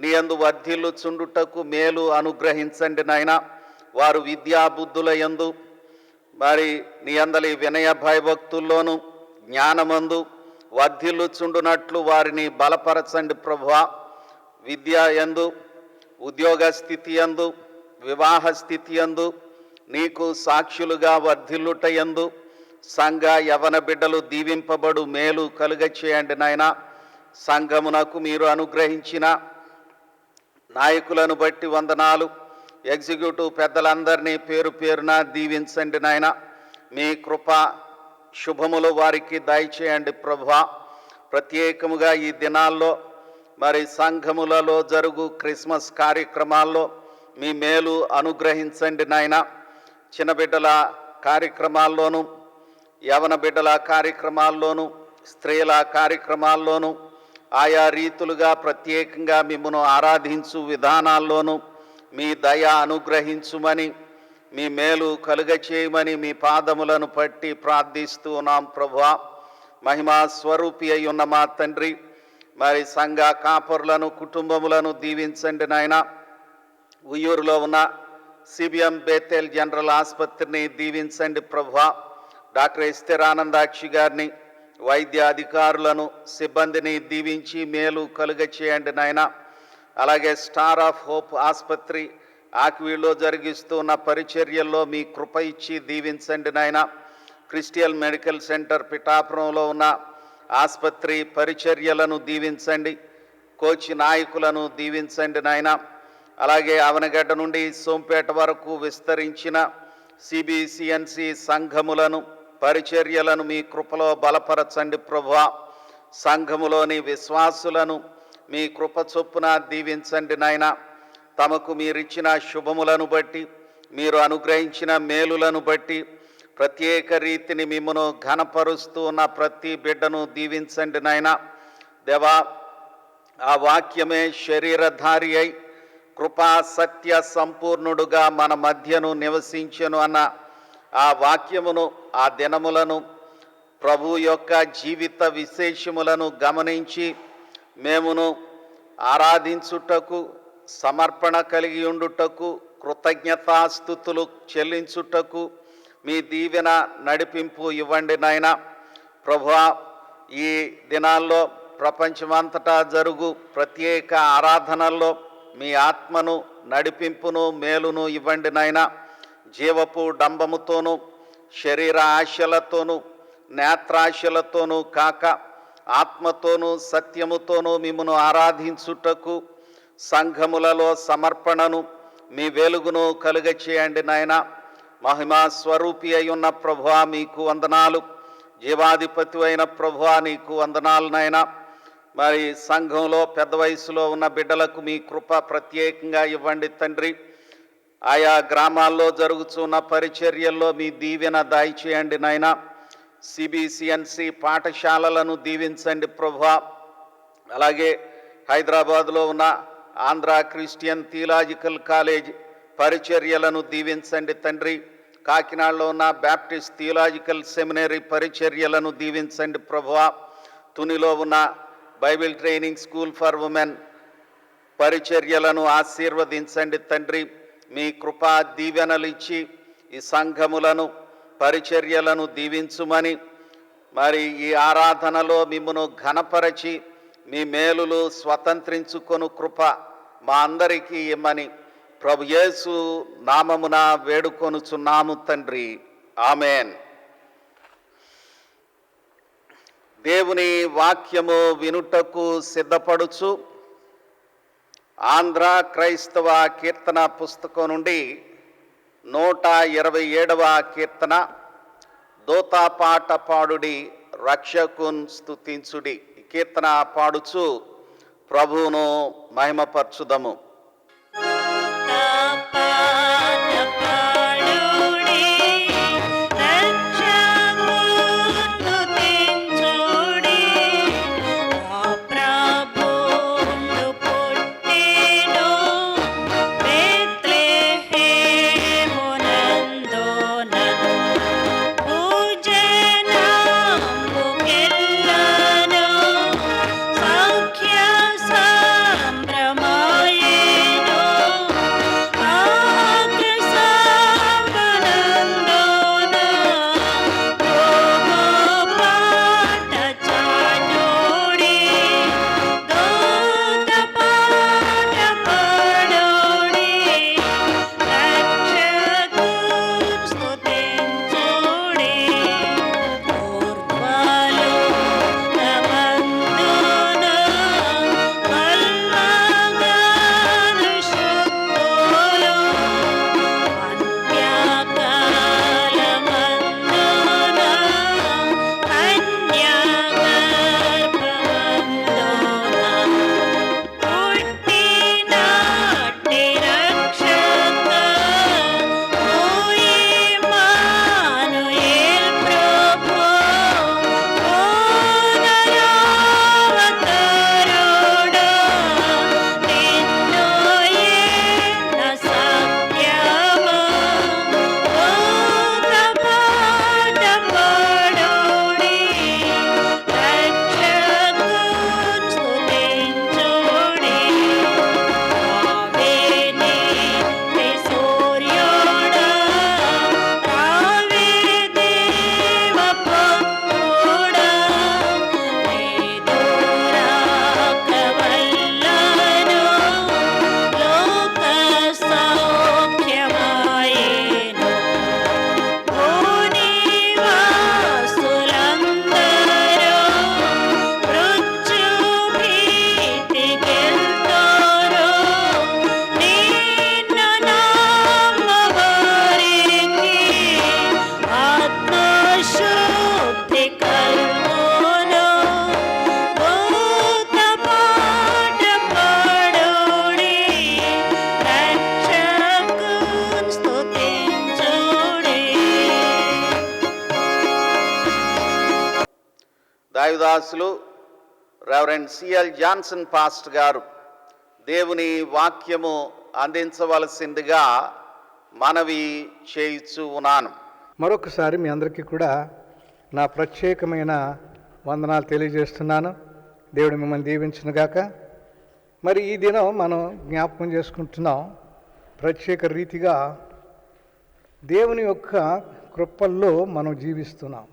నీ యందు వర్ధిల్లుచుండుటకు మేలు అనుగ్రహించండి నాయన. వారు విద్యాబుద్ధుల యందు మరి నీ అందలి వినయ భయభక్తుల్లోనూ జ్ఞానమందు వర్ధిల్లుచుండునట్లు వారిని బలపరచండి ప్రభువా. విద్య యందు, ఉద్యోగ స్థితి యందు, వివాహ స్థితి యందు నీకు సాక్షులుగా వర్ధిల్లుట యందు సంఘ యవన బిడ్డలు దీవింపబడు మేలు కలుగ చేయండి నాయన. సంఘమునకు మీరు అనుగ్రహించిన నాయకులను బట్టి వందనాలు. ఎగ్జిక్యూటివ్ పెద్దలందరినీ పేరు పేరున దీవించండి నాయన. మీ కృప శుభములు వారికి దయచేయండి ప్రభువా. ప్రత్యేకముగా ఈ దినాల్లో మరి సంఘములలో జరుగు క్రిస్మస్ కార్యక్రమాల్లో మీ మేలు అనుగ్రహించండి నాయన. చిన్న బిడ్డల కార్యక్రమాల్లోనూ, యవన బిడ్డల కార్యక్రమాల్లోనూ, స్త్రీల కార్యక్రమాల్లోనూ ఆయా రీతులుగా ప్రత్యేకంగా మిమ్మను ఆరాధించు విధానాల్లోనూ మీ దయ అనుగ్రహించుమని, మీ మేలు కలుగ చేయమని మీ పాదములను పట్టి ప్రార్థిస్తూ ఉన్నాం ప్రభువా. మహిమా స్వరూపి అయి ఉన్న మా తండ్రి, మరి సంఘ కాపరులను, కుటుంబములను దీవించండి నాయన. ఉయ్యూరులో ఉన్న సిబిఎం బేతేల్ జనరల్ ఆసుపత్రిని దీవించండి ప్రభువా. డాక్టర్ ఎస్తేరానందాక్షి గారిని, వైద్య అధికారులను, సిబ్బందిని దీవించి మేలు కలుగ చేయండి నాయన. అలాగే స్టార్ ఆఫ్ హోప్ ఆసుపత్రి ఆక్వీలో జరిగిస్తున్న పరిచర్యల్లో మీ కృప ఇచ్చి దీవించండి నాయన. క్రిస్టియన్ మెడికల్ సెంటర్ పిఠాపురంలో ఉన్న ఆసుపత్రి పరిచర్యలను దీవించండి. కోచి నాయకులను దీవించండి నాయన. అలాగే అవనగడ్డ నుండి సోంపేట వరకు విస్తరించిన సిబిసిఎన్సి సంఘములను, పరిచర్యలను మీ కృపలో బలపరచండి ప్రభువా. సంఘములోని విశ్వాసులను మీ కృప చొప్పున దీవించండి నాయన. తమకు మీరిచ్చిన శుభములను బట్టి, మీరు అనుగ్రహించిన మేలులను బట్టి ప్రత్యేక రీతిని మిమ్మను ఘనపరుస్తూ ఉన్న ప్రతి బిడ్డను దీవించండి నాయన. దేవా, ఆ వాక్యమే శరీరధారి అయి కృపా సత్య సంపూర్ణుడుగా మన మధ్యను నివసించెను అన్న ఆ వాక్యమును, ఆ దినములను, ప్రభు యొక్క జీవిత విశేషములను గమనించి మేమును ఆరాధించుటకు, సమర్పణ కలిగి ఉండుటకు, కృతజ్ఞతాస్థుతులు చెల్లించుటకు మీ దీవెన నడిపింపు ఇవ్వండి నాయన. ప్రభువా, ఈ దినాల్లో ప్రపంచమంతటా జరుగు ప్రత్యేక ఆరాధనల్లో మీ ఆత్మను, నడిపింపును, మేలును ఇవ్వండి నాయన. జీవపు డంబముతోనూ, శరీర ఆశలతోనూ, నేత్రాశలతోనూ కాక ఆత్మతోనూ సత్యముతోనూ మిమ్మను ఆరాధించుటకు, సంఘములలో సమర్పణను, మీ వెలుగును కలుగ చేయండి నాయన. మహిమా స్వరూపి అయి ఉన్న ప్రభువా మీకు వందనాలు. జీవాధిపతి అయిన ప్రభువా నీకు వందనాలు నాయన. మరి సంఘంలో పెద్ద వయసులో ఉన్న బిడ్డలకు మీ కృప ప్రత్యేకంగా ఇవ్వండి తండ్రి. ఆయా గ్రామాల్లో జరుగుతున్న పరిచర్యల్లో మీ దీవెన దయచేయండి నాయన. సిబిసిఎన్సి పాఠశాలలను దీవించండి ప్రభువా. అలాగే హైదరాబాద్లో ఉన్న ఆంధ్ర క్రిస్టియన్ థియలాజికల్ కాలేజ్ పరిచర్యలను దీవించండి తండ్రి. కాకినాడలో ఉన్న బ్యాప్టిస్ట్ థియలాజికల్ సెమినరీ పరిచర్యలను దీవించండి ప్రభువా. తునిలో ఉన్న Bible training school for women పరిచర్యలను ఆశీర్వదించండి తండ్రి. మీ కృపా దీవెనలు ఇచ్చి ఈ సంఘములను పరిచర్యలను దీవించుమని, మరి ఈ ఆరాధనలో మిమ్మును ఘనపరచి మీ మేలులు స్వతంత్రించుకొను కృప మా అందరికీ ఇమ్మని ప్రభు యేసు నామమున వేడుకొనుచున్నాము తండ్రి. ఆమెన్. దేవుని వాక్యము వినుటకు సిద్ధపడుచు ఆంధ్ర క్రైస్తవ కీర్తన పుస్తకం నుండి 127వ కీర్తన, దోతాపాట పాడుడి రక్షకున్ స్తుతించుడి. ఈ కీర్తన పాడుచు ప్రభువును మహిమపరచుదము. దాసులు రెవరెండ్ సిఎల్ జాన్సన్ పాస్ట్ గారు దేవుని వాక్యము అందించవలసిందిగా మనవి చేయుచు ఉన్నాను. మరొకసారి మీ అందరికీ కూడా నా ప్రత్యేకమైన వందనాలు తెలియజేస్తున్నాను. దేవుడు మిమ్మల్ని దీవించునుగాక. మరి ఈ దినం మనం జ్ఞాపకం చేసుకుంటున్నాం, ప్రత్యేక రీతిగా దేవుని యొక్క కృపల్లో మనం జీవిస్తున్నాం.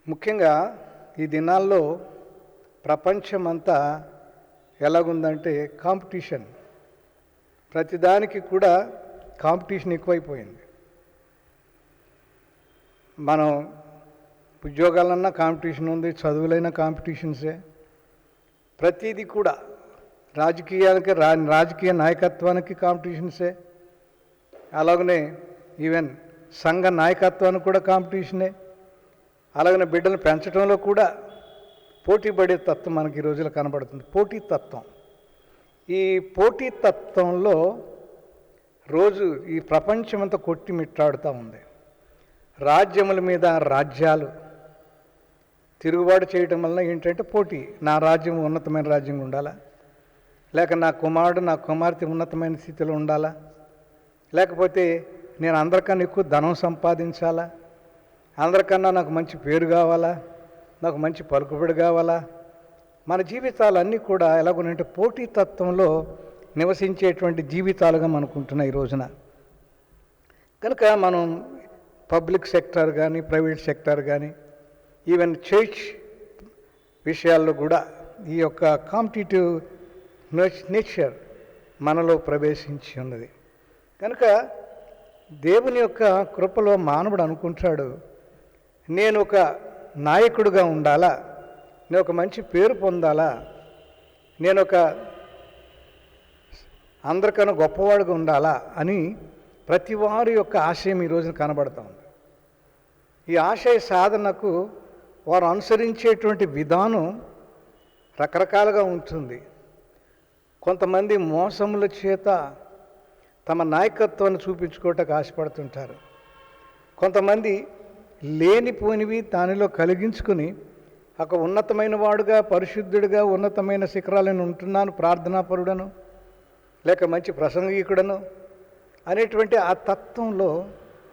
ముఖ్యంగా ఈ దినాల్లో ప్రపంచమంతా ఎలాగుందంటే కాంపిటీషన్, ప్రతిదానికి కూడా కాంపిటీషన్ ఎక్కువైపోయింది. మనం ఉద్యోగాలన్నా కాంపిటీషన్ ఉంది, చదువులైనా కాంపిటీషన్సే, ప్రతిదీ కూడా రాజకీయ నాయకత్వానికి కాంపిటీషన్సే, అలాగనే ఈవెన్ సంఘ నాయకత్వానికి కూడా కాంపిటీషనే, అలాగనే బిడ్డలు పెంచడంలో కూడా పోటీ పడే తత్వం మనకి ఈ రోజుల్లో కనబడుతుంది. పోటీతత్వం. ఈ పోటీతత్వంలో రోజు ఈ ప్రపంచమంతా కొట్టిమిట్టాడుతూ ఉంది. రాజ్యముల మీద రాజ్యాలు తిరుగుబాటు చేయటం వల్ల ఏంటంటే పోటీ. నా రాజ్యం ఉన్నతమైన రాజ్యంగా ఉండాలా, లేక నా కుమారుడు నా కుమార్తె ఉన్నతమైన స్థితిలో ఉండాలా, లేకపోతే నేను అందరికన్నా ఎక్కువ ధనం సంపాదించాలా, అందరికన్నా నాకు మంచి పేరు కావాలా, నాకు మంచి పలుకుబడి కావాలా, మన జీవితాలన్నీ కూడా ఎలాగోనంటే పోటీతత్వంలో నివసించేటువంటి జీవితాలుగా మనకుంటున్నాయి ఈ రోజున. కనుక మనం పబ్లిక్ సెక్టార్ కానీ ప్రైవేట్ సెక్టార్ కానీ ఈవెన్ చర్చ్ విషయాల్లో కూడా ఈ యొక్క కాంపిటేటివ్ నేచర్ మనలో ప్రవేశించి ఉన్నది. కనుక దేవుని యొక్క కృపలో మానవుడు అనుకుంటాడు, నేను ఒక నాయకుడిగా ఉండాలా, నేను ఒక మంచి పేరు పొందాలా, నేను ఒక అందరికన్నా గొప్పవాడుగా ఉండాలా అని ప్రతి వారి యొక్క ఆశయం ఈ రోజున కనబడుతూ ఉంది. ఈ ఆశయ సాధనకు వారు అనుసరించేటువంటి విధానం రకరకాలుగా ఉంటుంది. కొంతమంది మోసముల చేత తమ నాయకత్వాన్ని చూపించుకోవటానికి ఆశపడుతుంటారు. కొంతమంది లేనిపోనివి దానిలో కలిగించుకుని ఒక ఉన్నతమైన వాడుగా, పరిశుద్ధుడిగా, ఉన్నతమైన శిఖరాలను ఉంటున్నాను, ప్రార్థనాపరుడను, లేక మంచి ప్రసంగికుడను అనేటువంటి ఆ తత్వంలో,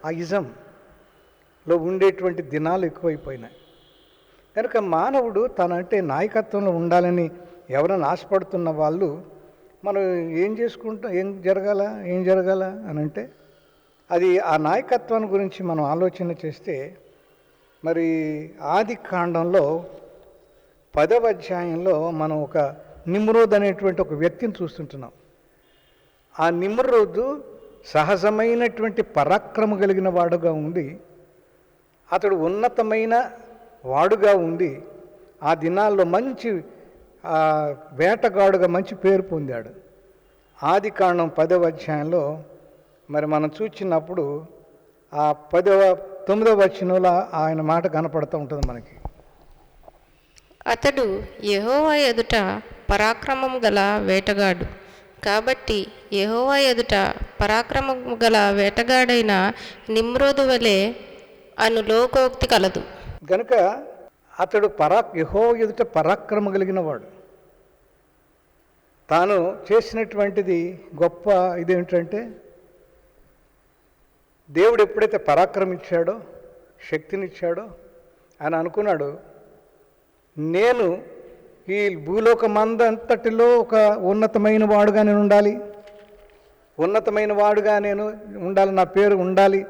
ఆ ఇజంలో ఉండేటువంటి దినాలు ఎక్కువైపోయినాయి. కనుక మానవుడు తనంటే నాయకత్వంలో ఉండాలని ఎవరైనా ఆశపడుతున్న వాళ్ళు మనం ఏం చేసుకుంటాం, ఏం జరగాల అని అంటే అది ఆ నాయకత్వాన్ని గురించి మనం ఆలోచన చేస్తే మరి ఆది కాండంలో 10వ అధ్యాయంలో మనం ఒక నిమ్రోద్ అనేటువంటి ఒక వ్యక్తిని చూస్తుంటున్నాం. ఆ నిమ్రోదు సహజమైనటువంటి పరాక్రమ కలిగిన వాడుగా ఉండి, అతడు ఉన్నతమైన వాడుగా ఉండి ఆ దినాల్లో మంచి వేటగాడుగా మంచి పేరు పొందాడు. ఆది కాండం 10వ అధ్యాయంలో మరి మనం చూచినప్పుడు ఆ 9వ వచనంలో ఆయన మాట కనపడుతూ ఉంటుంది మనకి. అతడు యెహోవా ఎదుట పరాక్రమము గల వేటగాడు కాబట్టి యెహోవా ఎదుట పరాక్రమము గల వేటగాడైన నిమ్రోదు వలె అను లోకోక్తి కలదు. గనుక అతడు యెహోవా ఎదుట పరాక్రమ కలిగిన వాడు. తాను చేసినటువంటిది గొప్ప ఇదేమిటంటే, దేవుడు ఎప్పుడైతే పరాక్రమించాడో, శక్తినిచ్చాడో, ఆయన అనుకున్నాడు, నేను ఈ భూలోకమందంతటిలో ఒక ఉన్నతమైన వాడుగా నేను ఉండాలి, ఉన్నతమైన వాడుగా నేను ఉండాలి, నా పేరు ఉండాలి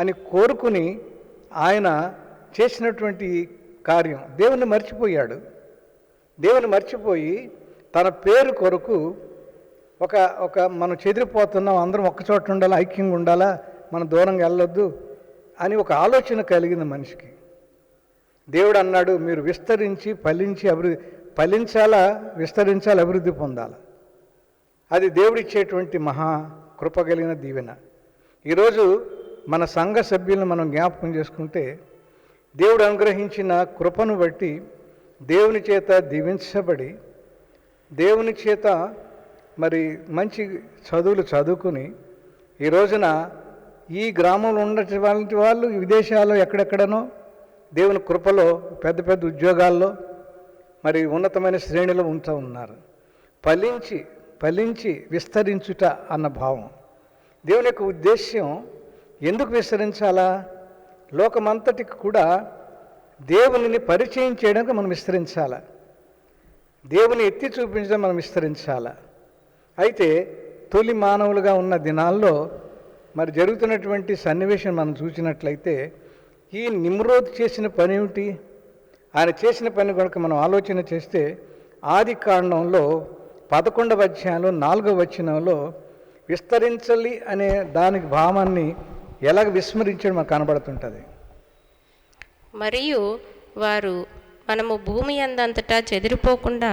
అని కోరుకుని ఆయన చేసినటువంటి కార్యం దేవుని మర్చిపోయాడు. దేవుని మర్చిపోయి తన పేరు కొరకు ఒక మనం చెదిరిపోతున్నాం, అందరం ఒక్కచోట ఉండాలా, ఐక్యంగా ఉండాలా, మనం దూరంగా వెళ్ళొద్దు అని ఒక ఆలోచన కలిగింది మనిషికి. దేవుడు అన్నాడు, మీరు విస్తరించి ఫలించాలా, విస్తరించాలి, అభివృద్ధి పొందాలి. అది దేవుడిచ్చేటువంటి మహా కృప కలిగిన దీవెన. ఈరోజు మన సంఘ సభ్యులను మనం జ్ఞాపకం చేసుకుంటే, దేవుడు అనుగ్రహించిన కృపను బట్టి దేవుని చేత దీవించబడి, దేవుని చేత మరి మంచి చదువులు చదువుకుని ఈ రోజున ఈ గ్రామంలో ఉన్నటువంటి వాళ్ళు విదేశాల్లో ఎక్కడెక్కడనో దేవుని కృపలో పెద్ద పెద్ద ఉద్యోగాల్లో మరి ఉన్నతమైన శ్రేణిలో ఉంటూ ఉన్నారు. ఫలించి విస్తరించుట అన్న భావం. దేవుని యొక్క ఉద్దేశ్యం ఎందుకు విస్తరించాలా? లోకమంతటికి కూడా దేవునిని పరిచయం చేయడానికి మనం విస్తరించాలా, దేవుని ఎత్తి చూపించడం మనం విస్తరించాలా. అయితే తొలి మానవులుగా ఉన్న దినాల్లో మరి జరుగుతున్నటువంటి సన్నివేశం మనం చూసినట్లయితే, ఈ నిమ్రోద్ చేసిన పని ఏమిటి? ఆయన చేసిన పని కనుక మనం ఆలోచన చేస్తే, ఆది కాండంలో 11వ అధ్యాయంలో 4వ వచనంలో విస్తరించాలి అనే దానికి భావాన్ని ఎలాగ విస్మరించడం మనకు కనబడుతుంటుంది. మరియు వారు మనము భూమి అందంతటా చెదిరిపోకుండా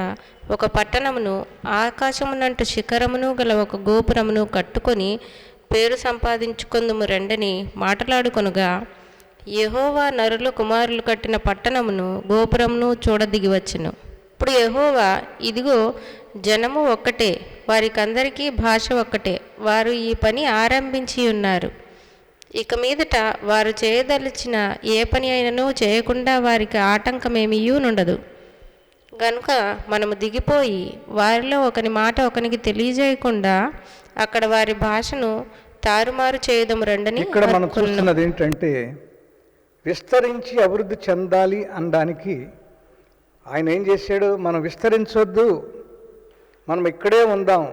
ఒక పట్టణమును, ఆకాశమునంటు శిఖరమును గల ఒక గోపురమును కట్టుకొని పేరు సంపాదించుకొందుము రెండని మాట్లాడుకొనుగా, యెహోవా నరులు కుమారులు కట్టిన పట్టణమును గోపురమును చూడదిగి వచ్చెను. ఇప్పుడు యెహోవా, ఇదిగో జనము ఒక్కటే, వారికందరికీ భాష ఒక్కటే, వారు ఈ పని ఆరంభించి ఉన్నారు. ఇక మీదట వారు చేయదలిచిన ఏ పని అయినను చేయకుండా వారికి ఆటంకమేమీయూ నుండదు. గనుక మనము దిగిపోయి వారిలో ఒకని మాట ఒకనికి తెలియజేయకుండా అక్కడ వారి భాషను తారుమారు చేయదము రండని. ఇక్కడ మనం చూస్తున్నది ఏంటంటే, విస్తరించి అభివృద్ధి చెందాలి అనడానికి ఆయన ఏం చేశాడు? మనం విస్తరించొద్దు, మనం ఇక్కడే ఉందాం.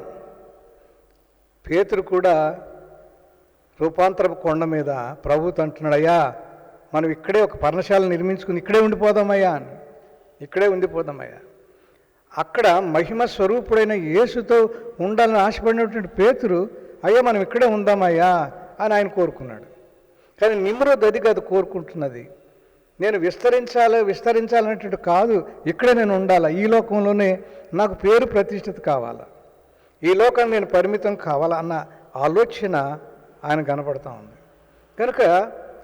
పేతురు కూడా రూపాంతరపు కొండ మీద ప్రభుతో అంటున్నాడు, అయ్యా మనం ఇక్కడే ఒక పర్ణశాల నిర్మించుకుని ఇక్కడే ఉండిపోదామయ్యా అని. ఇక్కడే ఉండిపోదామయ్యా. అక్కడ మహిమ స్వరూపుడైన యేసుతో ఉండాలని ఆశపడినటువంటి పేతురు, అయ్యా మనం ఇక్కడే ఉందామయ్యా అని ఆయన కోరుకున్నాడు. కానీ నిమ్రోద్ అది కాదు కోరుకుంటున్నది, నేను విస్తరించాలనేటువంటి కాదు, ఇక్కడే నేను ఉండాలా, ఈ లోకంలోనే నాకు పేరు ప్రతిష్టత కావాలా, ఈ లోకాన్ని నేను పరిమితం కావాలా అన్న ఆలోచన ఆయన కనపడతా ఉంది. కనుక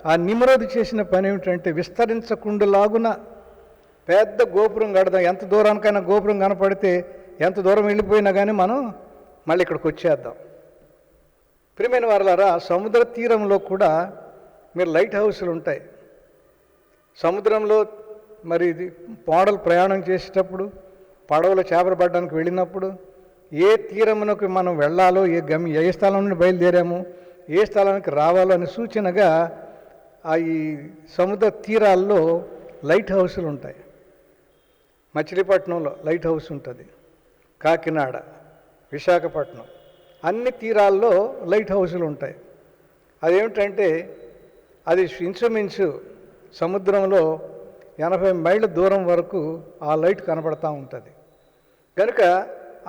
ఆ నిమ్రోద్ చేసిన పని ఏమిటంటే విస్తరించకుండాలాగున పెద్ద గోపురం కడదాం. ఎంత దూరానికైనా గోపురం కనపడితే ఎంత దూరం వెళ్ళిపోయినా కానీ మనం మళ్ళీ ఇక్కడికి వచ్చేద్దాం. ప్రియమైన వారలారా, సముద్ర తీరంలో కూడా మీరు లైట్ హౌస్లు ఉంటాయి. సముద్రంలో మరి ఇది ఓడలు ప్రయాణం చేసేటప్పుడు, పడవలు చేపలు పట్టడానికి వెళ్ళినప్పుడు ఏ తీరమునకు మనం వెళ్ళాలో, ఏ స్థలం నుండి బయలుదేరాము, ఏ స్థలానికి రావాలో అనే సూచనగా ఈ సముద్ర తీరాల్లో లైట్ హౌస్లు ఉంటాయి. మచిలీపట్నంలో లైట్ హౌస్ ఉంటుంది, కాకినాడ, విశాఖపట్నం అన్ని తీరాల్లో లైట్ హౌస్లు ఉంటాయి. అదేమిటంటే అది ఇంచుమించు సముద్రంలో 80 మైళ్ళ దూరం వరకు ఆ లైట్ కనబడతా ఉంటుంది. కనుక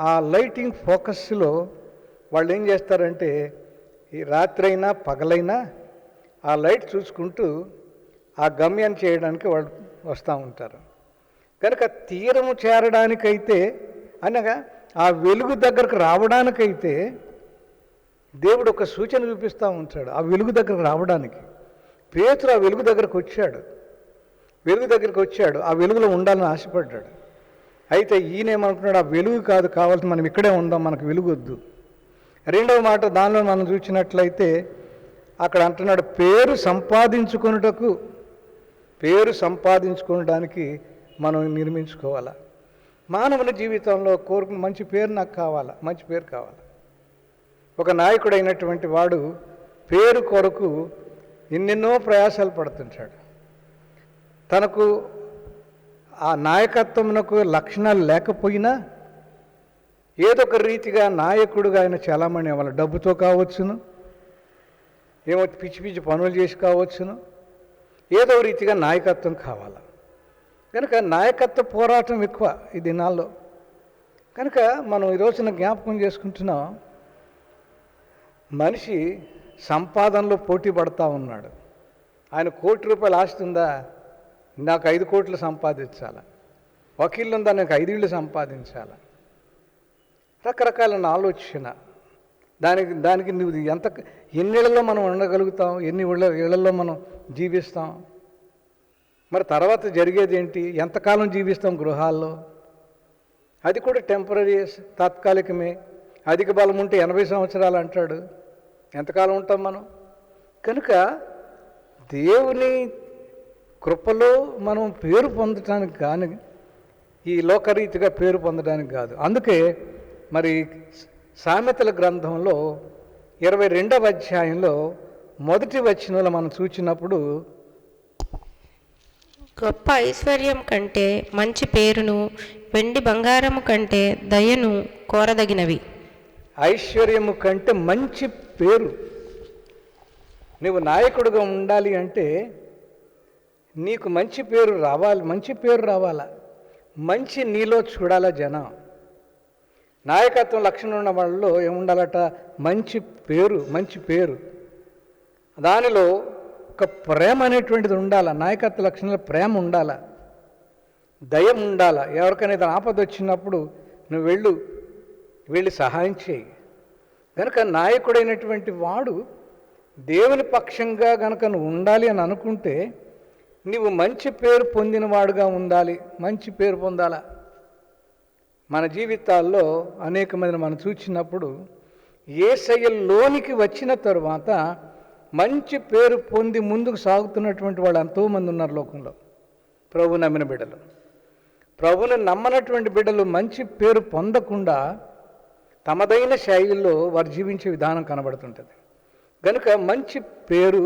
ఆ లైటింగ్ ఫోకస్లో వాళ్ళు ఏం చేస్తారంటే ఈ రాత్రైనా పగలైనా ఆ లైట్ చూసుకుంటూ ఆ గమ్యాన్ని చేయడానికి వాళ్ళు వస్తూ ఉంటారు. కనుక తీరము చేరడానికైతే అనగా ఆ వెలుగు దగ్గరకు రావడానికైతే దేవుడు ఒక సూచన చూపిస్తూ ఉంటాడు. ఆ వెలుగు దగ్గరకు రావడానికి పేతురు ఆ వెలుగు దగ్గరకు వచ్చాడు. ఆ వెలుగులో ఉండాలని ఆశపడ్డాడు. అయితే ఈయనేమంటున్నాడు, ఆ వెలుగు కాదు కావాల్సి మనం ఇక్కడే ఉందాం, మనకు వెలుగు వద్దు. రెండవ మాట దానిలో మనం చూసినట్లయితే అక్కడ అంటున్నాడు, పేరు సంపాదించుకోవడానికి మనం నిర్మించుకోవాలా. మానవుని జీవితంలో కోరుకున్న మంచి పేరు నాకు కావాలా, మంచి పేరు కావాలా. ఒక నాయకుడైనటువంటి వాడు పేరు కొరకు ఎన్నెన్నో ప్రయాసాలు పడుతుంటాడు. తనకు ఆ నాయకత్వమునకు లక్షణాలు లేకపోయినా ఏదో ఒక రీతిగా నాయకుడుగా ఆయన చలామణి అవ్వాలి. డబ్బుతో కావచ్చును, ఏమో పిచ్చి పిచ్చి పనులు చేసి కావచ్చును, ఏదో రీతిగా నాయకత్వం కావాలి. కనుక నాయకత్వ పోరాటం ఎక్కువ ఈ దినాల్లో. కనుక మనం ఈ రోజున జ్ఞాపకం చేసుకుంటున్నాం, మనిషి సంపాదనలో పోటీ పడతా ఉన్నాడు. ఆయన ₹1 ఆస్తి ఉందా, నాకు 5 కోట్లు సంపాదించాలి. వకీళ్ళు ఉందా, నాకు 5 ఇళ్ళు సంపాదించాలి. రకరకాల ఆలోచన. దానికి నువ్వు ఎన్నిళ్లలో మనం ఉండగలుగుతాం, ఎన్ని ఇళ్లలో మనం జీవిస్తాం, మరి తర్వాత జరిగేది ఏంటి, ఎంతకాలం జీవిస్తాం గృహాల్లో, అది కూడా టెంపరీ, తాత్కాలికమే. అధిక బలం ఉంటే 80 సంవత్సరాలు అంటాడు, ఎంతకాలం ఉంటాం మనం. కనుక దేవుని కృపలో మనం పేరు పొందటానికి కానీ ఈ లోకరీతిగా పేరు పొందడానికి కాదు. అందుకే మరి సామెతల గ్రంథంలో 22వ అధ్యాయంలో 1వ వచనంలో మనం చూచినప్పుడు, గొప్ప ఐశ్వర్యం కంటే మంచి పేరును, వెండి బంగారము కంటే దయను కోరదగినవి. ఐశ్వర్యము కంటే మంచి పేరు. నువ్వు నాయకుడిగా ఉండాలి అంటే నీకు మంచి పేరు రావాలా, మంచి నీలో చూడాలా జనం. నాయకత్వం లక్షణం ఉన్న వాళ్ళలో ఏముండాలట, మంచి పేరు. దానిలో ఒక ప్రేమ అనేటువంటిది ఉండాలా. నాయకత్వ లక్షణంలో ప్రేమ ఉండాలా, దయం ఉండాలా. ఎవరికైనా ఏదైనా ఆపద వచ్చినప్పుడు నువ్వు వెళ్ళి సహాయం చేయి. కనుక నాయకుడైనటువంటి వాడు దేవుని పక్షంగా కనుక నువ్వు ఉండాలి అని అనుకుంటే నువ్వు మంచి పేరు పొందినవాడుగా ఉండాలి, మంచి పేరు పొందాలా. మన జీవితాల్లో అనేక మందిని మనం చూసినప్పుడు యేసయ్యలోనికి వచ్చిన తరువాత మంచి పేరు పొంది ముందుకు సాగుతున్నటువంటి వాళ్ళు ఎంతోమంది ఉన్నారు లోకంలో. ప్రభు నమ్మిన బిడ్డలు, ప్రభుని నమ్మనటువంటి బిడ్డలు మంచి పేరు పొందకుండా తమదైన శైలిలో వారు జీవించే విధానం కనబడుతుంటుంది. కనుక మంచి పేరు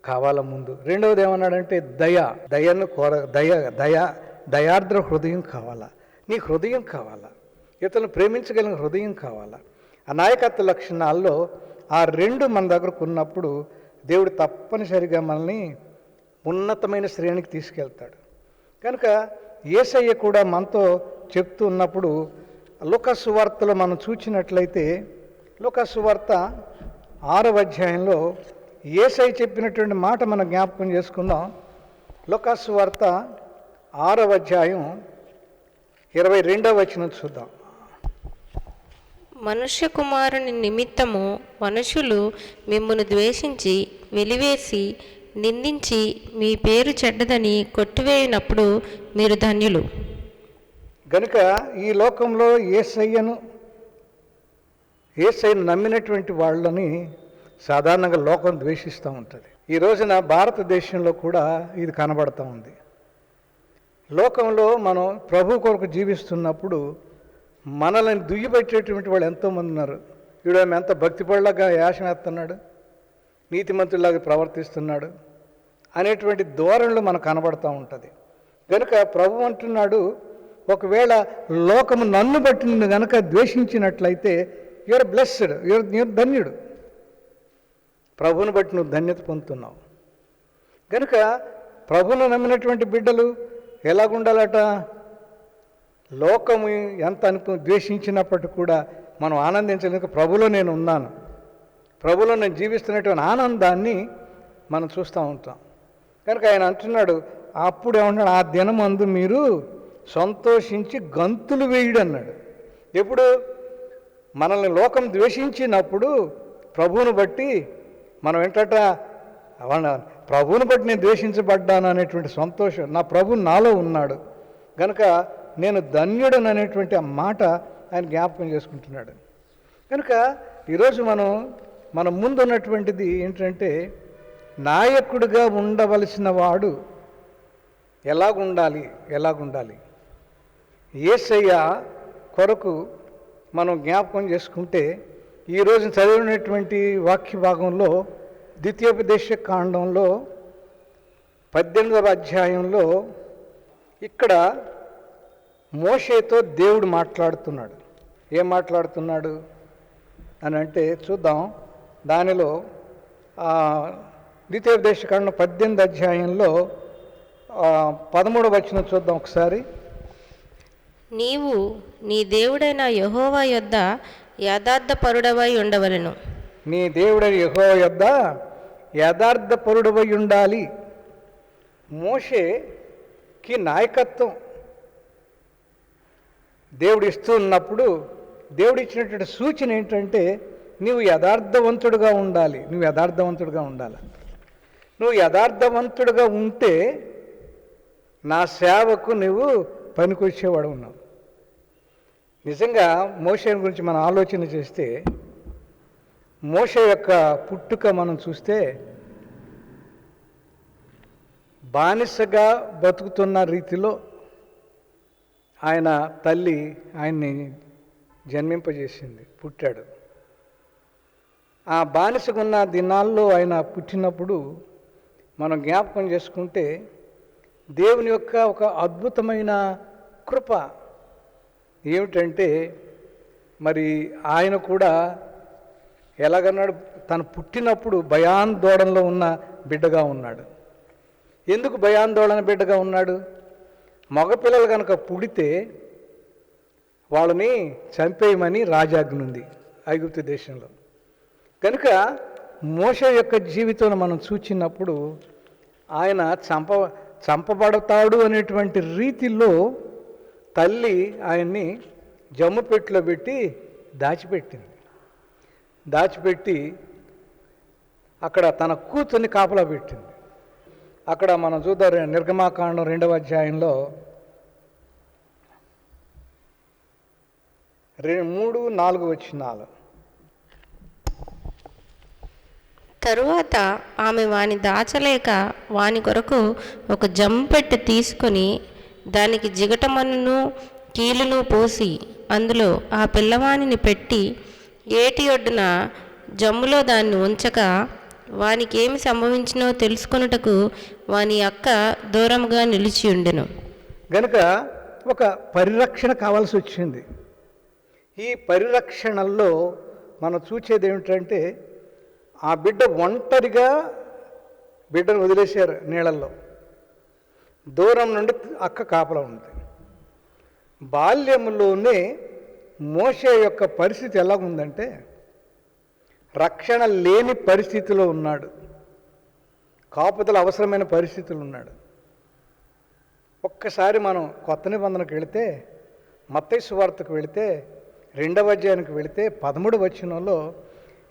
కావాల ముందు. రెండవది ఏమన్నాడంటే దయ దయార్ద్ర హృదయం కావాలా, నీ హృదయం కావాలా, ఇతరులను ప్రేమించగలిగిన హృదయం కావాలా. ఆ నాయకత్వ లక్షణాల్లో ఆ రెండు మన దగ్గరకు ఉన్నప్పుడు దేవుడు తప్పనిసరిగా మనల్ని ఉన్నతమైన శ్రేణికి తీసుకెళ్తాడు. కనుక యేసయ్య కూడా మనతో చెప్తూ ఉన్నప్పుడు లూకా సువార్తలో మనం చూచినట్లయితే లూకా సువార్త 6వ అధ్యాయంలో యేసయ్య చెప్పినటువంటి మాట మనం జ్ఞాపకం చేసుకుందాం. లూకా సువార్త 6వ అధ్యాయం 22వ వచనం చూద్దాం. మనుష్య కుమారుని నిమిత్తము మనుషులు మిమ్మును ద్వేషించి వెలివేసి నిందించి మీ పేరు చెడ్డదని కొట్టివేయినప్పుడు మీరు ధన్యులు. గనుక ఈ లోకంలో యేసయ్యను నమ్మినటువంటి వాళ్ళని సాధారణంగా లోకం ద్వేషిస్తూ ఉంటుంది. ఈ రోజున భారతదేశంలో కూడా ఇది కనబడుతూ ఉంది. లోకంలో మనం ప్రభు కొరకు జీవిస్తున్నప్పుడు మనల్ని దుయ్యబెట్టేటువంటి వాళ్ళు ఎంతోమంది ఉన్నారు. వీడు ఆమె ఎంత భక్తిపరులాగా యాశం వేస్తున్నాడు, నీతిమంతుడిలాగా ప్రవర్తిస్తున్నాడు అనేటువంటి ధోరణులు మనకు కనబడుతూ ఉంటుంది. కనుక ప్రభు అంటున్నాడు, ఒకవేళ లోకము నన్ను బట్టి నిన్ను కనుక ద్వేషించినట్లయితే యూఆర్ బ్లెస్డ్, యూఆర్ ధన్యుడు. ప్రభువుని బట్టి నువ్వు ధన్యత పొందుతున్నావు. కనుక ప్రభువును నమ్మినటువంటి బిడ్డలు ఎలాగుండాలట? లోకము ఎంత ద్వేషించినప్పటికీ కూడా మనం ఆనందించలేక ప్రభులో నేను ఉన్నాను, ప్రభులో నేను జీవిస్తున్నటువంటి ఆనందాన్ని మనం చూస్తూ ఉంటాం. కనుక ఆయన అంటున్నాడు, అప్పుడు ఏమంటున్నాడు, ఆ దినమందు మీరు సంతోషించి గంతులు వేయుడు అన్నాడు. ఎప్పుడు? మనల్ని లోకం ద్వేషించినప్పుడు ప్రభువును బట్టి మనం ఏంటట, ప్రభువును బట్టి నేను ద్వేషించబడ్డాను అనేటువంటి సంతోషం, నా ప్రభు నాలో ఉన్నాడు కనుక నేను ధన్యుడను అనేటువంటి ఆ మాట ఆయన జ్ఞాపకం చేసుకుంటున్నాడు. కనుక ఈరోజు మన ముందు ఉన్నటువంటిది ఏంటంటే, నాయకుడిగా ఉండవలసిన వాడు ఎలాగుండాలి. యేసయ్య కొరకు మనం జ్ఞాపకం చేసుకుంటే ఈరోజు చదివినటువంటి వాక్య భాగంలో ద్వితీయోపదేశ కాండంలో 18వ అధ్యాయంలో ఇక్కడ మోషేతో దేవుడు మాట్లాడుతున్నాడు. ఏం మాట్లాడుతున్నాడు అని అంటే చూద్దాం. దానిలో ద్వితీయోపదేశ కాండం 18వ అధ్యాయంలో 13వ వచనం చూద్దాం ఒకసారి. నీవు నీ దేవుడైన యెహోవా యొద్ద యథార్థపరుడవై ఉండవలెను. నీ దేవుడైన యెహోవా యొద్ద యథార్థపరుడవై ఉండాలి. మోషేకి నాయకత్వం దేవుడు ఇస్తూ ఉన్నప్పుడు దేవుడు ఇచ్చినటువంటి సూచన ఏంటంటే, నువ్వు యథార్థవంతుడుగా ఉండాలి. నువ్వు యథార్థవంతుడుగా ఉంటే నా సేవకు నువ్వు పనికొచ్చేవాడు ఉన్నావు. నిజంగా మోషే గురించి మనం ఆలోచన చేస్తే, మోషే యొక్క పుట్టుక మనం చూస్తే బానిసగా బతుకుతున్న రీతిలో ఆయన తల్లి ఆయన్ని జన్మింపజేసింది, పుట్టాడు. ఆ బానిసగా ఉన్న దినాల్లో ఆయన పుట్టినప్పుడు మనం జ్ఞాపకం చేసుకుంటే దేవుని యొక్క ఒక అద్భుతమైన కృప ఏమిటంటే, మరి ఆయన కూడా ఎలాగన్నాడు, తను పుట్టినప్పుడు భయాందోళనలో ఉన్న బిడ్డగా ఉన్నాడు. ఎందుకు భయాందోళన బిడ్డగా ఉన్నాడు? మగపిల్లలు కనుక పుడితే వాళ్ళని చంపేయమని రాజాజ్ఞ ఉంది ఐగుప్తు దేశంలో. కనుక మోషే యొక్క జీవితం మనం చూచినప్పుడు ఆయన చంపబడతాడు అనేటువంటి రీతిలో తల్లి ఆయన్ని జమ్ముపెట్టులో పెట్టి దాచిపెట్టి అక్కడ తన కూతుర్ని కాపలా పెట్టింది. అక్కడ మనం చూద్దాం నిర్గమాకాండం 2వ అధ్యాయంలో 3-4 వచనాలు. తరువాత ఆమె వాని దాచలేక వాని కొరకు ఒక జంపెట్టె తీసుకొని దానికి జిగటమన్నును కీలును పోసి అందులో ఆ పిల్లవానిని పెట్టి ఏటి ఒడ్డున జమ్ములో దాన్ని ఉంచక వానికి ఏమి సంభవించినో తెలుసుకొనుటకు వాని అక్క దూరముగా నిలిచి ఉండెను. గనుక ఒక పరిరక్షణ కావాల్సి వచ్చింది. ఈ పరిరక్షణల్లో మనం చూసేది ఏమిటంటే ఆ బిడ్డ ఒంటరిగా బిడ్డను వదిలేశారు నీళ్ళల్లో. దూరం నుండి అక్క కాపలా ఉంది. బాల్యంలోనే మోషే యొక్క పరిస్థితి ఎలా ఉందంటే రక్షణ లేని పరిస్థితిలో ఉన్నాడు, కాపుదల అవసరమైన పరిస్థితులు ఉన్నాడు. ఒక్కసారి మనం కొత్త నిబంధనకు వెళితే, మత్తయి సువార్తకు వెళితే, 2వ అధ్యాయానికి వెళితే 13వ వచనంలో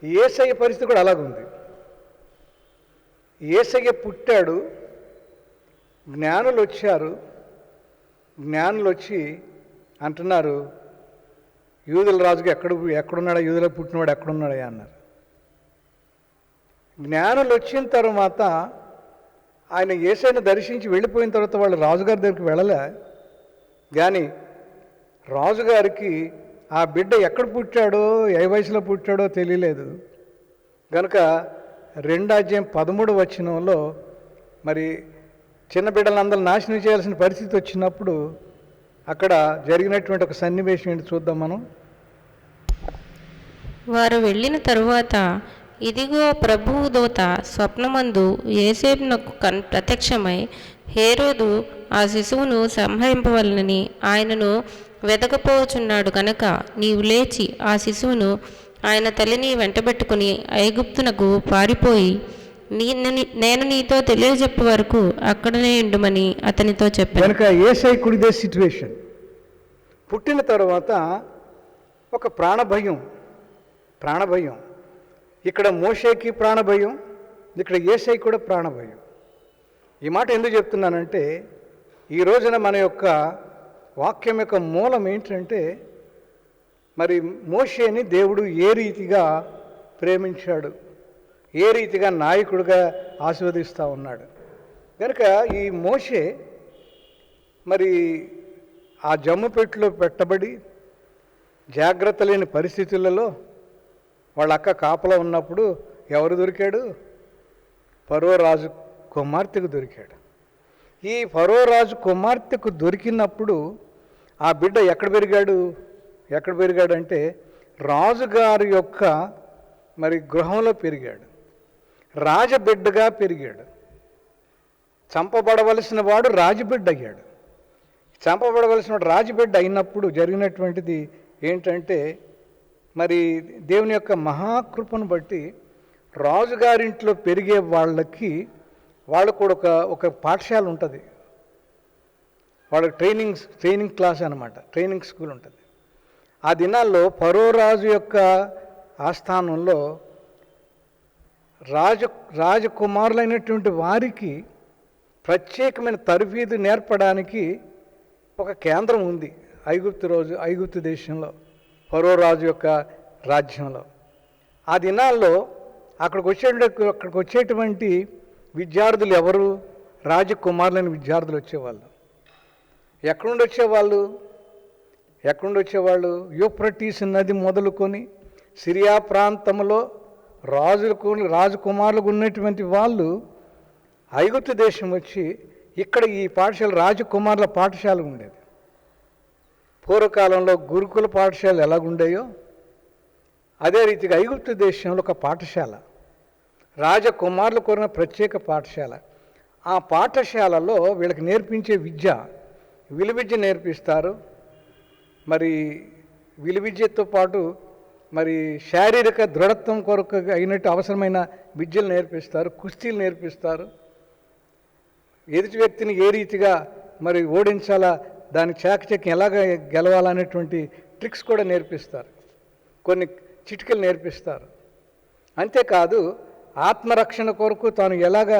యేసయ్య పరిస్థితి కూడా అలాగుంది. యేసయ్య పుట్టాడు, జ్ఞానులు వచ్చారు, జ్ఞానులు వచ్చి అంటున్నారు, యూదుల రాజుగా ఎక్కడున్నాడా, యూదులకు పుట్టినవాడు ఎక్కడున్నాడా అన్నారు. జ్ఞానులు వచ్చిన తర్వాత ఆయన యేసయ్యను దర్శించి వెళ్ళిపోయిన తర్వాత వాళ్ళు రాజుగారి దగ్గరికి వెళ్ళలే. కానీ రాజుగారికి ఆ బిడ్డ ఎక్కడ పుట్టాడో, ఏ వయసులో పుట్టాడో తెలియలేదు. కనుక 2వ అధ్యాయం 13వ వచనంలో మరి చిన్న బిడ్డలందరూ నాశనం చేయాల్సిన పరిస్థితి వచ్చినప్పుడు అక్కడ జరిగినటువంటి ఒక సన్నివేశం ఏంటి చూద్దాం మనం. వారు వెళ్ళిన తరువాత ఇదిగో ప్రభువు దూత స్వప్నమందు యోసేపునకు ప్రత్యక్షమై, హేరోదు ఆ శిశువును సంహరింపవలనని ఆయనను వెదకపోచున్నాడు కనుక నీవు లేచి ఆ శిశువును ఆయన తల్లిని వెంటబెట్టుకుని ఐగుప్తునకు పారిపోయి నేను నీతో తెలియజెప్పే వరకు అక్కడనే ఉండుమని అతనితో చెప్పాను. కనుక యేసయ్య కుడిదే సిచ్యువేషన్. పుట్టిన తర్వాత ఒక ప్రాణభయం. ఇక్కడ మోషేకి ప్రాణభయం, ఇక్కడ యేసయ్య కూడా ప్రాణభయం. ఈ మాట ఎందుకు చెప్తున్నానంటే ఈ రోజున మన యొక్క వాక్యం యొక్క మూలం ఏంటంటే మరి మోషేని దేవుడు ఏ రీతిగా ప్రేమించాడు, ఏ రీతిగా నాయకుడిగా ఆశీర్వదిస్తూ ఉన్నాడు. కనుక ఈ మోషే మరి ఆ జమ్ముపెట్టులో పెట్టబడి జాగ్రత్త లేని పరిస్థితులలో వాళ్ళ అక్క కాపలా ఉన్నప్పుడు ఎవరు దొరికాడు? ఫరో రాజు కుమార్తెకు దొరికాడు. ఈ ఫరో రాజు కుమార్తెకు దొరికినప్పుడు ఆ బిడ్డ ఎక్కడ పెరిగాడు అంటే రాజుగారి యొక్క మరి గృహంలో పెరిగాడు, రాజబిడ్డగా పెరిగాడు. చంపబడవలసిన వాడు రాజబిడ్డ అయ్యాడు. చంపబడవలసిన వాడు రాజబిడ్డ అయినప్పుడు జరిగినటువంటిది ఏంటంటే మరి దేవుని యొక్క మహాకృపను బట్టి రాజుగారింట్లో పెరిగే వాళ్ళకు కూడా ఒక పాఠశాల ఉంటుంది. వాళ్ళకి ట్రైనింగ్ క్లాస్ అనమాట, ట్రైనింగ్ స్కూల్ ఉంటుంది. ఆ దినాల్లో ఫరో రాజు యొక్క ఆస్థానంలో రాజకుమారులైనటువంటి వారికి ప్రత్యేకమైన తరఫీదు నేర్పడానికి ఒక కేంద్రం ఉంది ఐగుప్తు దేశంలో, ఫరో రాజు యొక్క రాజ్యంలో. ఆ దినాల్లో అక్కడికి వచ్చేటువంటి విద్యార్థులు ఎవరు? రాజకుమారులైన విద్యార్థులు వచ్చేవాళ్ళు. ఎక్కడి వచ్చేవాళ్ళు? యూఫ్రటీస్ నది మొదలుకొని సిరియా ప్రాంతంలో రాజకుమారులకు ఉన్నటువంటి వాళ్ళు ఐగుప్తు దేశం వచ్చి ఇక్కడ ఈ పాఠశాల రాజకుమారుల పాఠశాల ఉండేది. పూర్వకాలంలో గురుకుల పాఠశాలలు ఎలాగుండేయో అదే రీతిగా ఐగుప్తు దేశంలో ఒక పాఠశాల, రాజకుమారులు కోరిన ప్రత్యేక పాఠశాల. ఆ పాఠశాలలో వీళ్ళకి నేర్పించే విలువిద్య నేర్పిస్తారు. మరి విలువిద్యతో పాటు మరి శారీరక దృఢత్వం కొరకు అయినట్టు అవసరమైన విద్యలు నేర్పిస్తారు, కుస్తీలు నేర్పిస్తారు. ఎదుటి వ్యక్తిని ఏ రీతిగా మరి ఓడించాలా, దాని చాకచక్యం ఎలాగ గెలవాలనేటువంటి ట్రిక్స్ కూడా నేర్పిస్తారు, కొన్ని చిటికలు నేర్పిస్తారు. అంతేకాదు ఆత్మరక్షణ కొరకు తాను ఎలాగ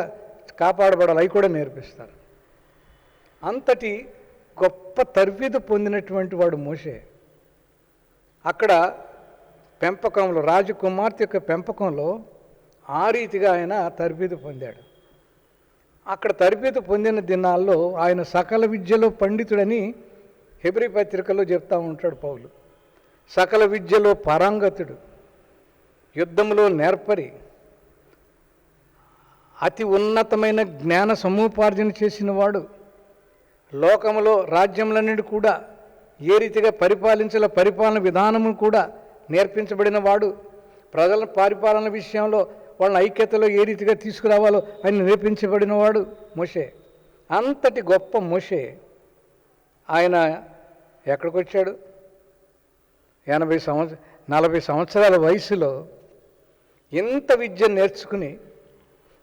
కాపాడబడాలి అవి కూడా నేర్పిస్తారు. అంతటి గొప్ప తర్ఫీదు పొందినటువంటి వాడు మోషే. అక్కడ పెంపకంలో, రాజకుమార్తె యొక్క పెంపకంలో ఆ రీతిగా ఆయన తర్ఫీదు పొందాడు. అక్కడ తర్ఫీదు పొందిన దినాల్లో ఆయన సకల విద్యలో పండితుడని హెబ్రీ పత్రికలో చెప్తా ఉంటాడు పౌలు. సకల విద్యలో పారంగతుడు, యుద్ధంలో నేర్పరి, అతి ఉన్నతమైన జ్ఞాన సముపార్జన చేసిన వాడు, లోకములో రాజ్యములన్నిటి కూడా ఏ రీతిగా పరిపాలించాలో పరిపాలన విధానము కూడా నేర్పించబడిన వాడు. ప్రజల పరిపాలన విషయంలో వాళ్ళని ఐక్యతలో ఏ రీతిగా తీసుకురావాలో అని నేర్పించబడిన వాడు మోషే. అంతటి గొప్ప మోషే ఆయన ఎక్కడికి వచ్చాడు? 40 సంవత్సరాల వయసులో ఇంత విద్య నేర్చుకుని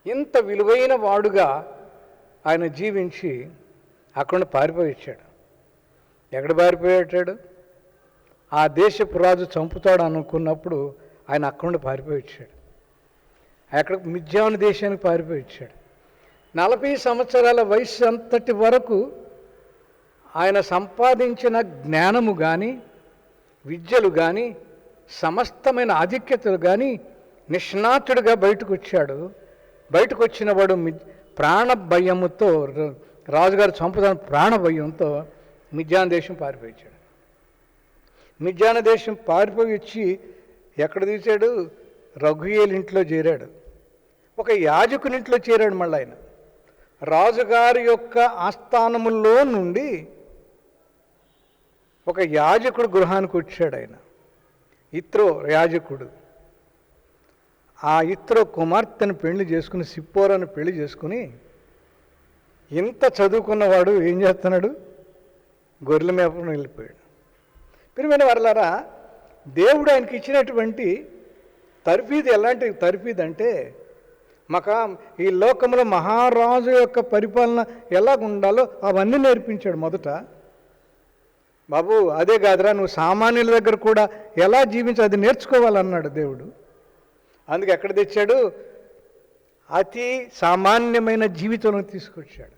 ఇంత విలువైన వాడుగా ఆయన జీవించి అక్కడ పారిపోయి వచ్చాడు. ఎక్కడ పారిపోయాడు? ఆ దేశపు రాజు చంపుతాడు అనుకున్నప్పుడు ఆయన అక్కడ పారిపోయి వచ్చాడు. అక్కడ మిద్యాను దేశానికి పారిపోయి వచ్చాడు. 40 సంవత్సరాల వయసు అంతటి వరకు ఆయన సంపాదించిన జ్ఞానము కానీ విద్యలు కానీ సమస్తమైన ఆధిక్యతలు కానీ నిష్ణాతుడిగా బయటకు వచ్చాడు. బయటకు వచ్చిన వాడు ప్రాణభయముతో, రాజుగారు చంపుతాను ప్రాణభయంతో మిద్యాన దేశం పారిపోయి వచ్చాడు. మిద్యాన దేశం పారిపోయి వచ్చి ఎక్కడ తీశాడు? రఘుయేలు ఇంట్లో చేరాడు. ఒక యాజకుని ఇంట్లో చేరాడు. మళ్ళీ ఆయన రాజుగారి యొక్క ఆస్థానములో నుండి ఒక యాజకుడు గృహానికి వచ్చాడు. ఆయన ఇత్రో యాజకుడు. ఆ ఇత్రో కుమార్తెను పెళ్లి చేసుకుని, సిప్పోరాను పెళ్లి చేసుకుని, ఇంత చదువుకున్నవాడు ఏం చేస్తున్నాడు? గొర్రెల మేపను వెళ్ళిపోయాడు. ప్రియమైన వారలారా, దేవుడు ఆయనకి ఇచ్చినటువంటి తర్ఫీదు ఎలాంటి తర్ఫీదు అంటే, ఈ లోకంలో మహారాజు యొక్క పరిపాలన ఎలా ఉండాలో అవన్నీ నేర్పించాడు. మొదట బాబు అదే కాదురా, నువ్వు సామాన్యుల దగ్గర కూడా ఎలా జీవించాలి అది నేర్చుకోవాలన్నాడు దేవుడు. అందుకే ఎక్కడ తెచ్చాడు? అతి సామాన్యమైన జీవితంలో తీసుకొచ్చాడు.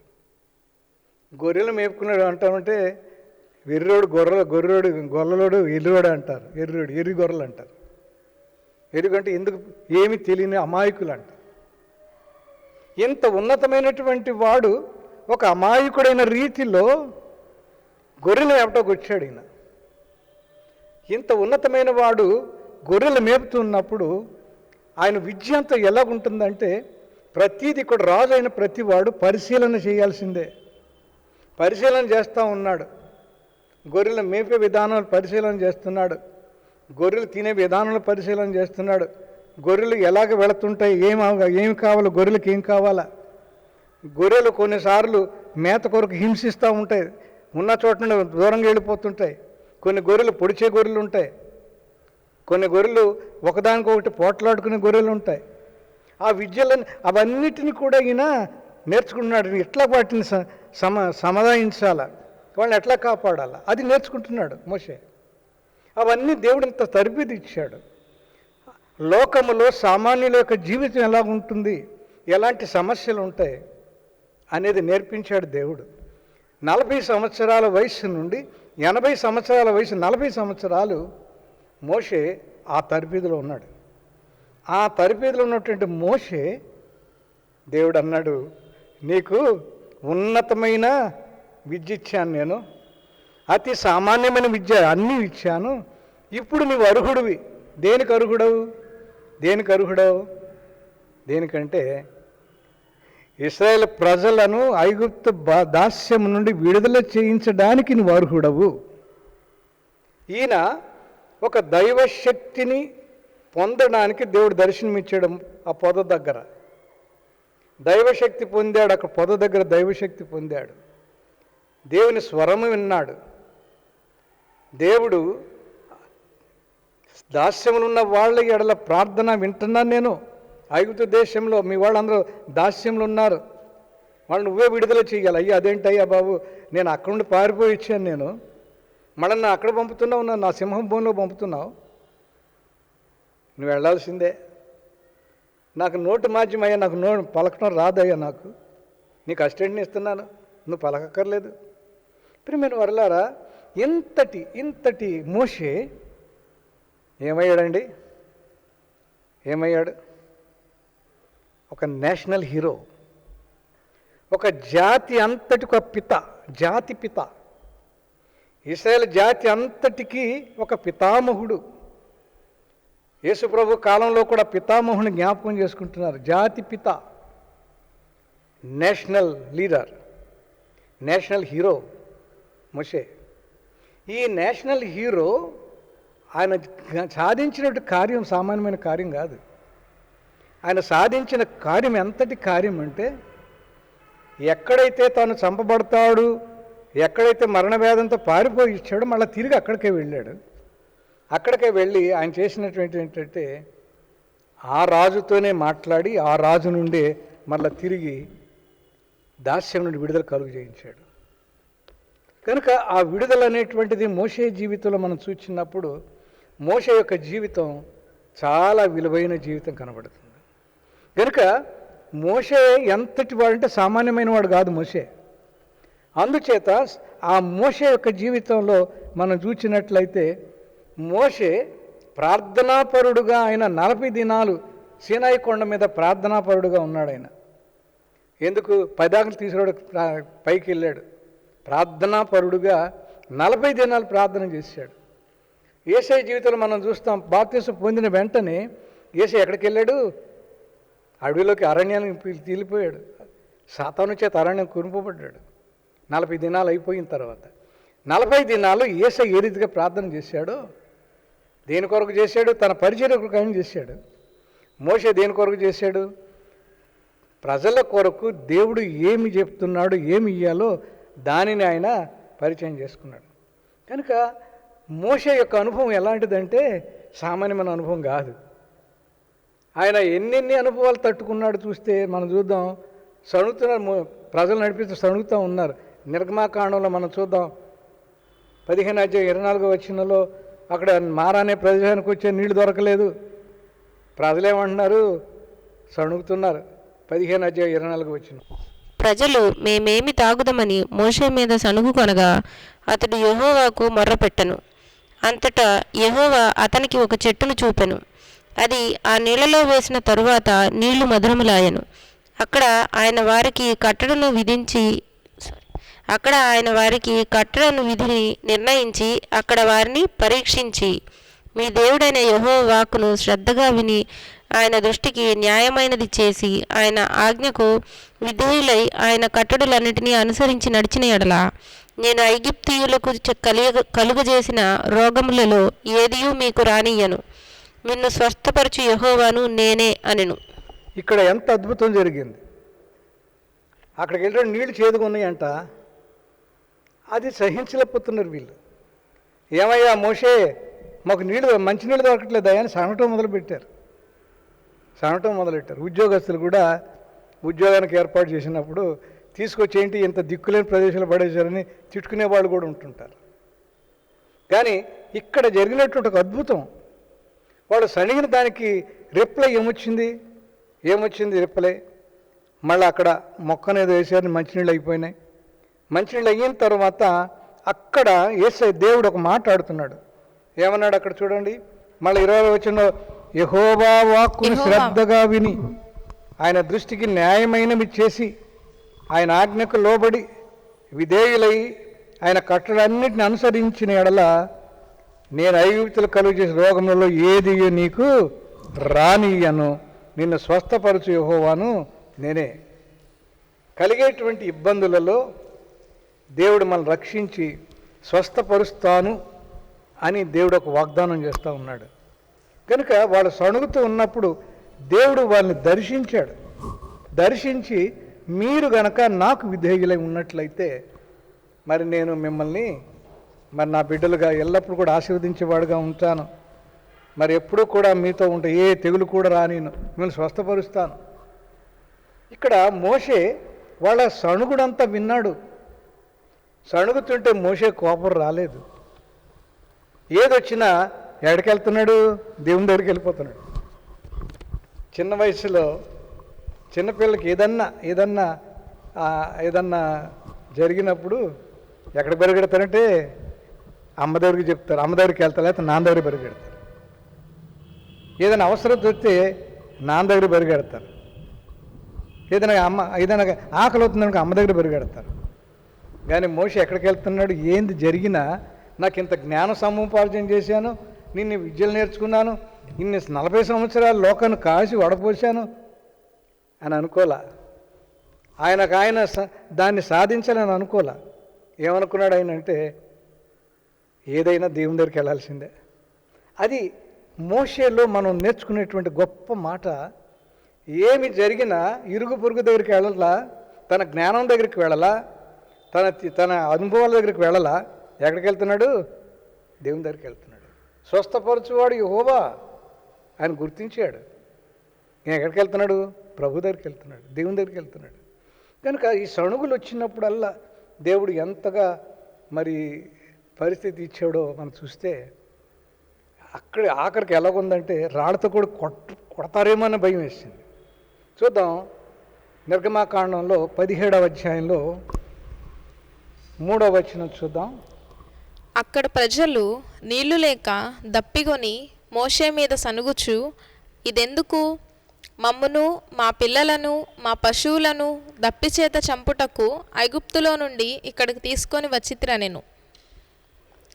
గొర్రెలు మేపుకున్నాడు అంటామంటే వెర్రోడు గొర్రెలోడు ఎర్రోడు అంటారు. ఎర్రి గొర్రెలు అంటారు. ఎరుగంటే ఎందుకు ఏమి తెలియని అమాయకులు అంటారు. ఇంత ఉన్నతమైనటువంటి వాడు ఒక అమాయకుడైన రీతిలో గొర్రెలు మేపటకు వచ్చాడు. ఈయన ఇంత ఉన్నతమైన వాడు గొర్రెలు మేపుతున్నప్పుడు ఆయన విద్య అంతా ఎలాగుంటుందంటే, ప్రతీది ఇక్కడ రాజు అయిన ప్రతి వాడు పరిశీలన చేయాల్సిందే. పరిశీలన చేస్తూ ఉన్నాడు. గొర్రెలు మేపే విధానాలు పరిశీలన చేస్తున్నాడు. గొర్రెలు తినే విధానాలు పరిశీలన చేస్తున్నాడు. గొర్రెలు ఎలాగ వెళుతుంటాయి, ఏమి కావాలో, గొర్రెలకు ఏం కావాలా. గొర్రెలు కొన్నిసార్లు మేత కొరకు హింసిస్తూ ఉంటాయి, ఉన్న చోట నుండి దూరంగా వెళ్ళిపోతుంటాయి. కొన్ని గొర్రెలు పొడిచే గొర్రెలు ఉంటాయి. కొన్ని గొర్రెలు ఒకదానికొకటి పోట్లాడుకునే గొర్రెలు ఉంటాయి. ఆ విద్యలను అవన్నిటిని కూడా ఈయన నేర్చుకుంటున్నాడు. ఎట్లా వాటిని సమాధానించాలా, వాళ్ళని ఎట్లా కాపాడాలా, అది నేర్చుకుంటున్నాడు మోషే. అవన్నీ దేవుడు ఇంత తరబేది ఇచ్చాడు. లోకములో సామాన్యుల యొక్క జీవితం ఎలా ఉంటుంది, ఎలాంటి సమస్యలు ఉంటాయి అనేది నేర్పించాడు దేవుడు. 40 సంవత్సరాల వయసు నుండి 80 సంవత్సరాల వయసు, 40 సంవత్సరాలు మోషే ఆ తరబేదిలో ఉన్నాడు. ఆ తరబేదిలో ఉన్నటువంటి మోషే దేవుడు అన్నాడు, నీకు ఉన్నతమైన విద్య ఇచ్చాను, నేను అతి సామాన్యమైన విద్య అన్నీ ఇచ్చాను. ఇప్పుడు నీవు అర్హుడివి. దేనికి అర్హుడవు? దేనికంటే ఇశ్రాయేల్ ప్రజలను ఐగుప్తు దాస్యం నుండి విడుదల చేయించడానికి నువ్వు అర్హుడవు. ఈయన ఒక దైవశక్తిని పొందడానికి దేవుడు దర్శనమిచ్చాడు. ఆ పొద దగ్గర దైవశక్తి పొందాడు. అక్కడ పొద దగ్గర దైవశక్తి పొందాడు. దేవుని స్వరము విన్నాడు. దేవుడు దాస్యములు ఉన్న వాళ్ళ ఎడల ప్రార్థన వింటున్నాను. నేను ఐగుప్తు దేశంలో మీ వాళ్ళందరూ దాస్యంలో ఉన్నారు, వాళ్ళు నువ్వే విడుదల చేయాలి. అయ్యా అదేంటయ్యా బాబు, నేను అక్కడ నుండి పారిపోయి ఇచ్చాను, నేను మళ్ళీ నా అక్కడ పంపుతున్నావు, నా సింహం భూమిలో పంపుతున్నావు, నువ్వు వెళ్ళాల్సిందే. నాకు నోటు మాధ్యం అయ్యా, నాకు పలకడం రాదయ్యా, నాకు నీకు అసిస్టెంట్ని ఇస్తున్నాను, నువ్వు పలకక్కర్లేదు. ప్రియమైన వారలారా, ఇంతటి మోషే ఏమయ్యాడండి? ఒక నేషనల్ హీరో, ఒక జాతి అంతటికి ఒక జాతి పిత. ఇశ్రాయేల్ జాతి అంతటికి ఒక పితామహుడు. యేసుప్రభు కాలంలో కూడా పితామహుని జ్ఞాపకం చేసుకుంటున్నారు. జాతి పిత, నేషనల్ లీడర్, నేషనల్ హీరో మోషే. ఈ నేషనల్ హీరో ఆయన సాధించినట్టు కార్యం సామాన్యమైన కార్యం కాదు. ఆయన సాధించిన కార్యం ఎంతటి కార్యం అంటే, ఎక్కడైతే తాను చంపబడతాడు, ఎక్కడైతే మరణవేదంతో పారిపోయి ఇచ్చాడో మళ్ళీ తిరిగి అక్కడికే వెళ్ళాడు. అక్కడికే వెళ్ళి ఆయన చేసినటువంటి ఏంటంటే, ఆ రాజుతోనే మాట్లాడి ఆ రాజు నుండి మళ్ళీ తిరిగి దాస్యం నుండి విడుదల కలుగు చేయించాడు. కనుక ఆ విడుదల అనేటువంటిది మోషే జీవితంలో మనం చూసినప్పుడు మోషే యొక్క జీవితం చాలా విలువైన జీవితం కనబడుతుంది. కనుక మోషే ఎంతటి వాడంటే సామాన్యమైన వాడు కాదు మోషే. అందుచేత ఆ మోషే యొక్క జీవితంలో మనం చూసినట్లయితే మోషే ప్రార్థనాపరుడుగా ఆయన 40 దినాలు సీనాయి కొండ మీద ప్రార్థనాపరుడుగా ఉన్నాడు. ఆయన ఎందుకు పదాకులు తీసుకురాడు పైకి వెళ్ళాడు. ప్రార్థనాపరుడుగా 40 దినాలు ప్రార్థన చేశాడు. యేసయ్య జీవితంలో మనం చూస్తాం, బాప్తిసం పొందిన వెంటనే యేసయ్య ఎక్కడికి వెళ్ళాడు? అడవిలోకి, అరణ్యానికి తీలిపోయాడు. సాతాను చేత అరణ్యం కురింపబడ్డాడు. 40 దినాలు అయిపోయిన తర్వాత 40 దినాలు యేసయ్య ఏ రీతిగా ప్రార్థన చేశాడో, దేని కొరకు చేశాడు? తన పరిచర్య కొరకు ఆయన చేశాడు. మోషే దేని కొరకు చేశాడు? ప్రజల కొరకు దేవుడు ఏమి చెప్తున్నాడు, ఏమి ఇయ్యాలో దానిని ఆయన పరిచయం చేసుకున్నాడు. కనుక మోషే యొక్క అనుభవం ఎలాంటిదంటే సామాన్యమైన అనుభవం కాదు. ఆయన ఎన్నెన్ని అనుభవాలు తట్టుకున్నాడు చూస్తే మనం చూద్దాం. సణుగుతున్నారు, ప్రజలు నడిపిస్తూ సణుగుతూ ఉన్నారు. నిర్గమాకాండంలో మనం చూద్దాం, 15:24 అక్కడ మారా అనే ప్రదేశానికి వచ్చే నీళ్లు దొరకలేదు. ప్రజలేమంటున్నారు? సణుగుతున్నారు. 15:24 ప్రజలు మేమేమి తాగుదమని మోషే మీద సణుగు కొనగా అతడు యెహోవాకు మొర్రపెట్టెను. అంతటా యెహోవా అతనికి ఒక చెట్టును చూపెను. అది ఆ నీళ్లలో వేసిన తరువాత నీళ్లు మధురములాయెను. అక్కడ ఆయన వారికి కట్టడను విధిని నిర్ణయించి అక్కడ వారిని పరీక్షించి, మీ దేవుడైన యెహోవా వాక్కును శ్రద్ధగా విని ఆయన దృష్టికి న్యాయమైనది చేసి ఆయన ఆజ్ఞకు విధేయులై ఆయన కట్టడలన్నిటినీ అనుసరించి నడిచిన ఎడల నేను ఐగుప్తీయులకు కలుగజేసిన రోగములలో ఏదియూ మీకు రానియ్యను. నిన్ను స్వస్థపరచు యెహోవాను నేనే అనెను. ఇక్కడ ఎంత అద్భుతం జరిగింది. అక్కడికి వెళ్ళిన నీళ్లు చేదుకున్నాయంట. అది సహించలేకపోతున్నారు వీళ్ళు. ఏమయ్యా మోషే, మాకు మంచినీళ్ళు దొరకట్లేదా అని సనటం మొదలుపెట్టారు. ఉద్యోగస్తులు కూడా ఉద్యోగానికి ఏర్పాటు చేసినప్పుడు తీసుకొచ్చి ఏంటి ఇంత దిక్కులేని ప్రదేశాలు పడేశారని తిట్టుకునే వాళ్ళు కూడా ఉంటుంటారు. కానీ ఇక్కడ జరిగినటువంటి ఒక అద్భుతం, వాళ్ళు సణిగిన దానికి రిప్లై ఏమొచ్చింది రిప్లై? మళ్ళీ అక్కడ మొక్కనేది వేసారని మంచినీళ్ళు అయిపోయినాయి. మంచినీళ్ళు అయిన తర్వాత అక్కడ యేసయ్య దేవుడు ఒక మాట ఆడుతున్నాడు. ఏమన్నాడు అక్కడ చూడండి, మళ్ళీ 20వ వచనంలో యెహోవా వాక్కును శ్రద్ధగా విని ఆయన దృష్టికి న్యాయమైనవి చేసి ఆయన ఆజ్ఞకు లోబడి విధేయులై ఆయన కట్టడన్నిటిని అనుసరించిన ఎడల నేను ఐగుప్తులు కలుగు చేసిన రోగములలో ఏది నీకు రానియ్యను, నిన్ను స్వస్థపరచు యెహోవాను నేనే. కలిగేటువంటి ఇబ్బందులలో దేవుడు మనల్ని రక్షించి స్వస్థపరుస్తాను అని దేవుడు ఒక వాగ్దానం చేస్తూ ఉన్నాడు. కనుక వాళ్ళు సణుగుతూ ఉన్నప్పుడు దేవుడు వాళ్ళని దర్శించి మీరు గనక నాకు విధేయులై ఉన్నట్లయితే మరి నేను మిమ్మల్ని నా బిడ్డలుగా ఎల్లప్పుడూ కూడా ఆశీర్వదించేవాడుగా ఉంటాను, మరి ఎప్పుడూ కూడా మీతో ఉంటే ఏ తెగులు కూడా రానిను, మిమ్మల్ని స్వస్థపరుస్తాను. ఇక్కడ మోషే వాళ్ళ సణుగుడంతా విన్నాడు. సణుగుతుంటే మోషే కోపం రాలేదు. ఏదొచ్చినా ఎక్కడికి వెళ్తున్నాడు? దేవుని దగ్గరికి వెళ్ళిపోతున్నాడు. చిన్న వయసులో చిన్నపిల్లలకి ఏదన్నా జరిగినప్పుడు ఎక్కడికి పరిగెడతారంటే అమ్మ దగ్గరికి చెప్తారు, అమ్మ దగ్గరికి వెళ్తారు, లేకపోతే నాన్న దగ్గరికి పరిగెడతారు. ఏదైనా అవసరం వస్తే నాన్న దగ్గర పరిగెడతారు. ఏదైనా ఆకలి అవుతుందనుకో అమ్మ దగ్గర పరిగెడతారు. కానీ మోషే ఎక్కడికి వెళ్తున్నాడు? ఏంది జరిగినా నాకు ఇంత జ్ఞాన సముపార్జన చేశాను, నిన్ను విద్యలు నేర్చుకున్నాను, ఇన్ని 40 సంవత్సరాలు లోకాన్ని కాసి వడపోసాను అని అనుకోలే. ఆయన దాన్ని సాధించాలని అనుకోలే. ఏమనుకున్నాడు ఆయన అంటే, ఏదైనా దేవుని దగ్గరికి వెళ్ళాల్సిందే. అది మోషేలో మనం నేర్చుకునేటువంటి గొప్ప మాట. ఏమి జరిగినా ఇరుగు పొరుగు దగ్గరికి వెళ్ళాలా, తన జ్ఞానం దగ్గరికి వెళ్ళాలా, తన అనుభవాల దగ్గరికి వెళ్ళాలా. ఎక్కడికి వెళ్తున్నాడు? దేవుని దగ్గరికి వెళ్తున్నాడు. స్వస్థపరచువాడు యెహోవా ఆయన గుర్తించాడు. ఎక్కడికి వెళ్తున్నాడు? ప్రభు దగ్గరికి వెళ్తున్నాడు, దేవుని దగ్గరికి వెళ్తున్నాడు. కనుక ఈ సణుగులు వచ్చినప్పుడల్లా దేవుడు ఎంతగా మరి పరిస్థితి ఇచ్చాడో మనం చూస్తే, అక్కడ ఆఖరికి ఎలాగుందంటే రాళ్ళతో కూడా కొడతారేమో అని భయం వేసింది. చూద్దాం, నిర్గమాకాండంలో 17వ అధ్యాయంలో 3వ వచనం చూద్దాం. అక్కడ ప్రజలు నీళ్లు లేక దప్పిగొని మోషే మీద సనుగుచు, ఇదెందుకు? మమ్మును, మా పిల్లలను, మా పశువులను దప్పిచేత చంపుటకు ఐగుప్తులో నుండి ఇక్కడికి తీసుకొని వచ్చితిరనెను.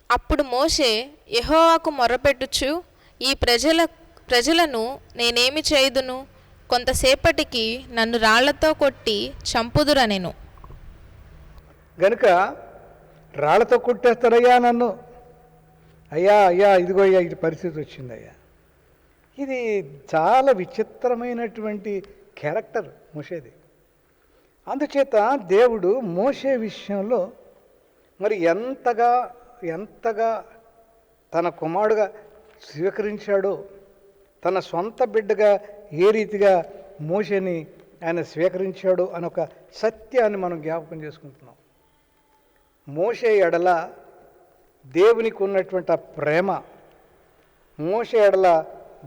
అప్పుడు మోషే యెహోవాకు మొర్రపెట్టుచు, ఈ ప్రజలను నేనేమి చేయుదును? కొంతసేపటికి నన్ను రాళ్లతో కొట్టి చంపుదురనెను. గనుక రాళ్లతో కొట్టేస్తారయ్యా నన్ను, అయ్యా ఇదిగో అయ్యా ఇది పరిస్థితి వచ్చిందయ్యా. ఇది చాలా విచిత్రమైనటువంటి క్యారెక్టర్ మోషేది. అందుచేత దేవుడు మోషే విషయంలో మరి ఎంతగా తన కుమారుడుగా స్వీకరించాడో, తన సొంత బిడ్డగా ఏ రీతిగా మోషేని ఆయన స్వీకరించాడో అని ఒక సత్యాన్ని మనం జ్ఞాపకం చేసుకుంటున్నాం. మోషే ఎడల దేవునికి ఉన్నటువంటి ఆ ప్రేమ, మోషే ఎడల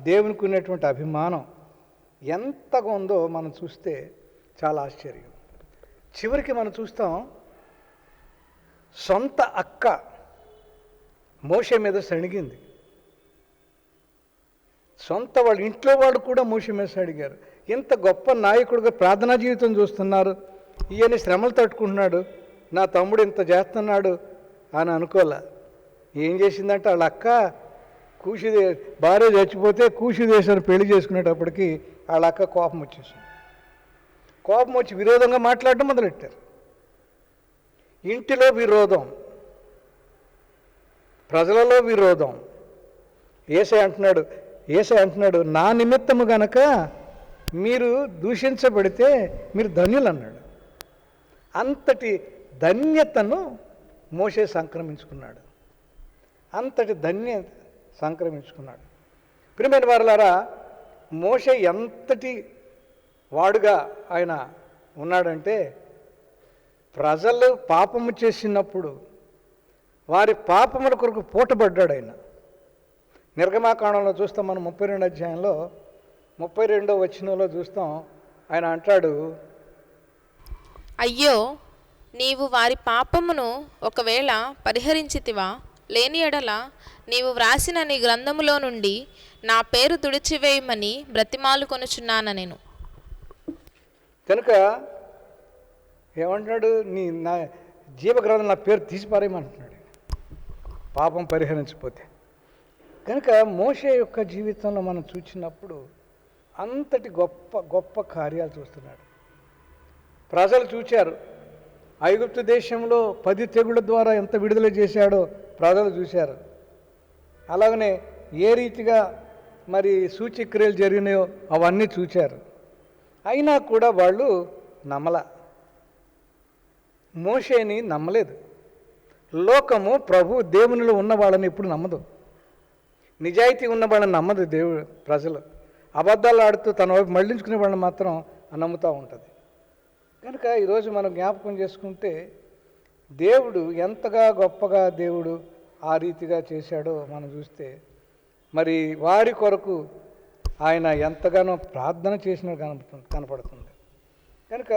దేవునికి ఉన్నటువంటి అభిమానం ఎంతగా ఉందో మనం చూస్తే చాలా ఆశ్చర్యం. చివరికి మనం చూస్తాం, సొంత అక్క మోషే మీద సణిగింది. సొంత వాళ్ళ ఇంట్లో వాళ్ళు కూడా మోషే మీద సణిగారు. ఇంత గొప్ప నాయకుడిగా ప్రార్థనా జీవితం చూస్తున్నారు, ఈయన శ్రమలు తట్టుకుంటున్నాడు, నా తమ్ముడు ఇంత చేస్తున్నాడు అని అనుకోలే. ఏం చేసిందంటే వాళ్ళ అక్క భార్య చచ్చిపోతే కూషి దేశాన్ని పెళ్లి చేసుకునేటప్పటికి వాళ్ళ అక్క కోపం వచ్చేసింది. కోపం వచ్చి విరోధంగా మాట్లాడడం మొదలెట్టారు. ఇంటిలో విరోధం, ప్రజలలో విరోధం. ఏసై అంటున్నాడు నా నిమిత్తము గనక మీరు దూషించబడితే మీరు ధన్యులు అన్నాడు. అంతటి ధన్యతను మోషే సంక్రమించుకున్నాడు. ప్రియమైన వారలారా, మోషే ఎంతటి వాడుగా ఆయన ఉన్నాడంటే, ప్రజలు పాపము చేసినప్పుడు వారి పాపముల కొరకు పూటపడ్డాడు ఆయన. నిర్గమాకాండంలో చూస్తాం, మనం 32వ అధ్యాయంలో 32వ వచనంలో చూస్తాం. ఆయన అంటాడు, అయ్యో, నీవు వారి పాపమును ఒకవేళ పరిహరించితివా, లేని ఎడల నీవు వ్రాసిన నీ గ్రంథములో నుండి నా పేరు తుడిచివేయమని బ్రతిమాలు కొనుచున్నాను నేను. కనుక ఏమంటున్నాడు, నా జీవగ్రంథం నా పేరు తీసిపారేయమంటున్నాడు పాపం పరిహరించకపోతే. కనుక మోషే యొక్క జీవితంలో మనం చూసినప్పుడు అంతటి గొప్ప కార్యాలు చూస్తున్నాడు. ప్రజలు చూశారు, ఐగుప్తు దేశంలో 10 తెగుళ్ళ ద్వారా ఎంత విడుదల చేశాడో ప్రజలు చూశారు. అలాగనే ఏ రీతిగా మరి సూచక్రియలు జరిగినాయో అవన్నీ చూశారు. అయినా కూడా వాళ్ళు మోషేని నమ్మలేదు. లోకము ప్రభు దేవునిలో ఉన్న వాళ్ళని ఎప్పుడు నమ్మదు, నిజాయితీ ఉన్న వాళ్ళని నమ్మదు. ప్రజలు అబద్ధాలు ఆడుతూ తన వైపు మళ్లించుకునే వాళ్ళని మాత్రం నమ్ముతూ ఉంటుంది. కనుక ఈరోజు మనం జ్ఞాపకం చేసుకుంటే దేవుడు ఎంతగా గొప్పగా దేవుడు ఆ రీతిగా చేశాడో మనం చూస్తే, మరి వారి కొరకు ఆయన ఎంతగానో ప్రార్థన చేసినట్టు కనపడుతుంది. కనుక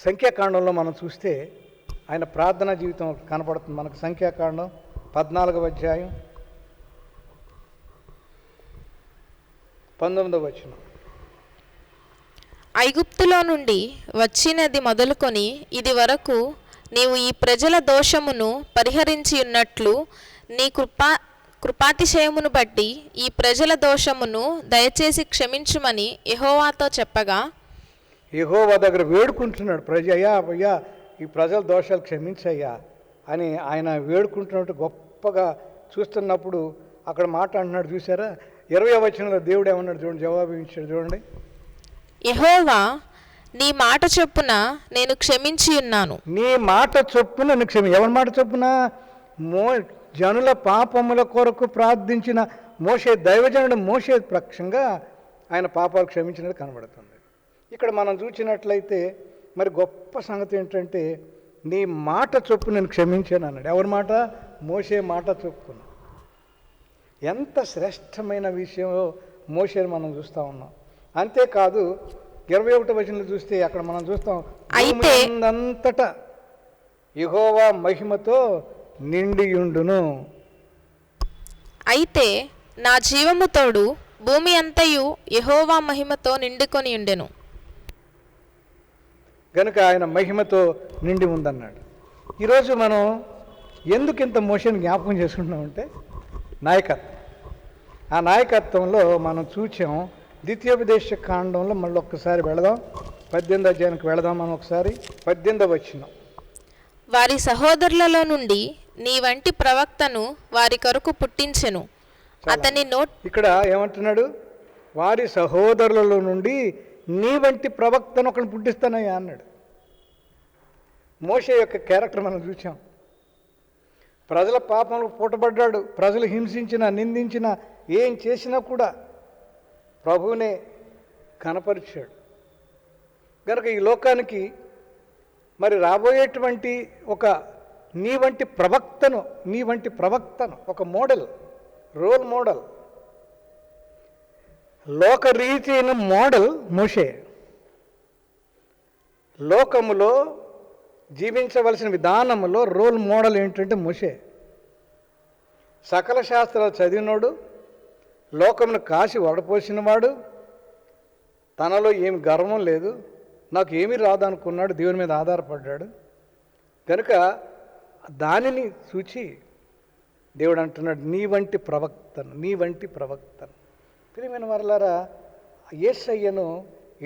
సంఖ్యాకాండంలో మనం చూస్తే ఆయన ప్రార్థనా జీవితం కనపడుతుంది మనకు. సంఖ్యాకాండం 14వ అధ్యాయం 19వ వచనం. ఐగుప్తులో నుండి వచ్చినది మొదలుకొని ఇది వరకు నీవు ఈ ప్రజల దోషమును పరిహరించి ఉన్నట్లు నీ కృపాతిశయమును బట్టి ఈ ప్రజల దోషమును దయచేసి క్షమించుమని యెహోవాతో చెప్పగా, యెహోవా దగ్గర వేడుకుంటున్నాడు, అయ్యా ఈ ప్రజల దోషాలు క్షమించయ్యా అని ఆయన వేడుకుంటున్నట్టు గొప్పగా చూస్తున్నప్పుడు అక్కడ మాట అంటున్నాడు. చూసారా 20వ వచనంలో దేవుడు ఏమన్నాడు చూడండి, జవాబు ఇచ్చాడు చూడండి. యెహోవా నీ మాట చొప్పున నేను క్షమించి ఉన్నాను. నీ మాట చొప్పున నువ్వు ఎవరి మాట చొప్పున? జనుల పాపముల కొరకు ప్రార్థించిన మోషే, దైవజనుడు మోషే పక్షంగా ఆయన పాపాలు క్షమించినట్టు కనబడుతుంది. ఇక్కడ మనం చూసినట్లయితే మరి గొప్ప సంగతి ఏంటంటే నీ మాట చొప్పున నేను క్షమించాను అన్నాడు. ఎవరి మాట? మోషే మాట చొప్పున. ఎంత శ్రేష్టమైన విషయం మోషేని మనం చూస్తూ ఉన్నాం. అంతేకాదు 21వ వచనంలో చూస్తే అక్కడ మనం చూస్తాం, అయితే అంతటా యెహోవా మహిమతో నిండియుండును. అయితే నా జీవము తోడు భూమి అంతయు యెహోవా మహిమతో నిండుకొని ఉండెను. కనుక ఆయన మహిమతో నిండి ఉందన్నాడు. ఈరోజు మనం ఎందుకు ఇంత మోషన్ జ్ఞాపకం చేసుకుంటున్నామంటే నాయకత్వం. ఆ నాయకత్వంలో మనం చూసాం ద్వితీయోపదేశ కాండంలో మళ్ళీ ఒక్కసారి వెళదాం, 18వ అధ్యాయానికి వెళదాం. మనం ఒకసారి 18వ వచనం. వారి సహోదరులలో నుండి నీ వంటి ప్రవక్తను వారి కొరకు పుట్టించెను. అతని ఇక్కడ ఏమంటున్నాడు? వారి సహోదరులలో నుండి నీ వంటి ప్రవక్తను ఒకరిని పుట్టిస్తానయ్యా అన్నాడు. మోషే యొక్క క్యారెక్టర్ మనం చూసాం. ప్రజల పాపంలో పూటపడ్డాడు. ప్రజలు హింసించినా నిందించినా ఏం చేసినా కూడా ప్రభువునే కనపరిచాడు. కనుక ఈ లోకానికి మరి రాబోయేటువంటి ఒక నీ వంటి ప్రవక్తను ఒక మోడల్, రోల్ మోడల్, లోకరీతి అయిన మోడల్ మోషే. లోకములో జీవించవలసిన విధానములో రోల్ మోడల్ ఏంటంటే మోషే. సకల శాస్త్రాలు చదివినోడు, లోకమును కాసి వడపోసినవాడు, తనలో ఏమి గర్వం లేదు, నాకు ఏమీ రాదనుకున్నాడు, దేవుని మీద ఆధారపడ్డాడు. కనుక దానిని చూచి దేవుడు అంటున్నాడు నీ వంటి ప్రవక్తను. ప్రియమైన వారలారా, యేసయ్యను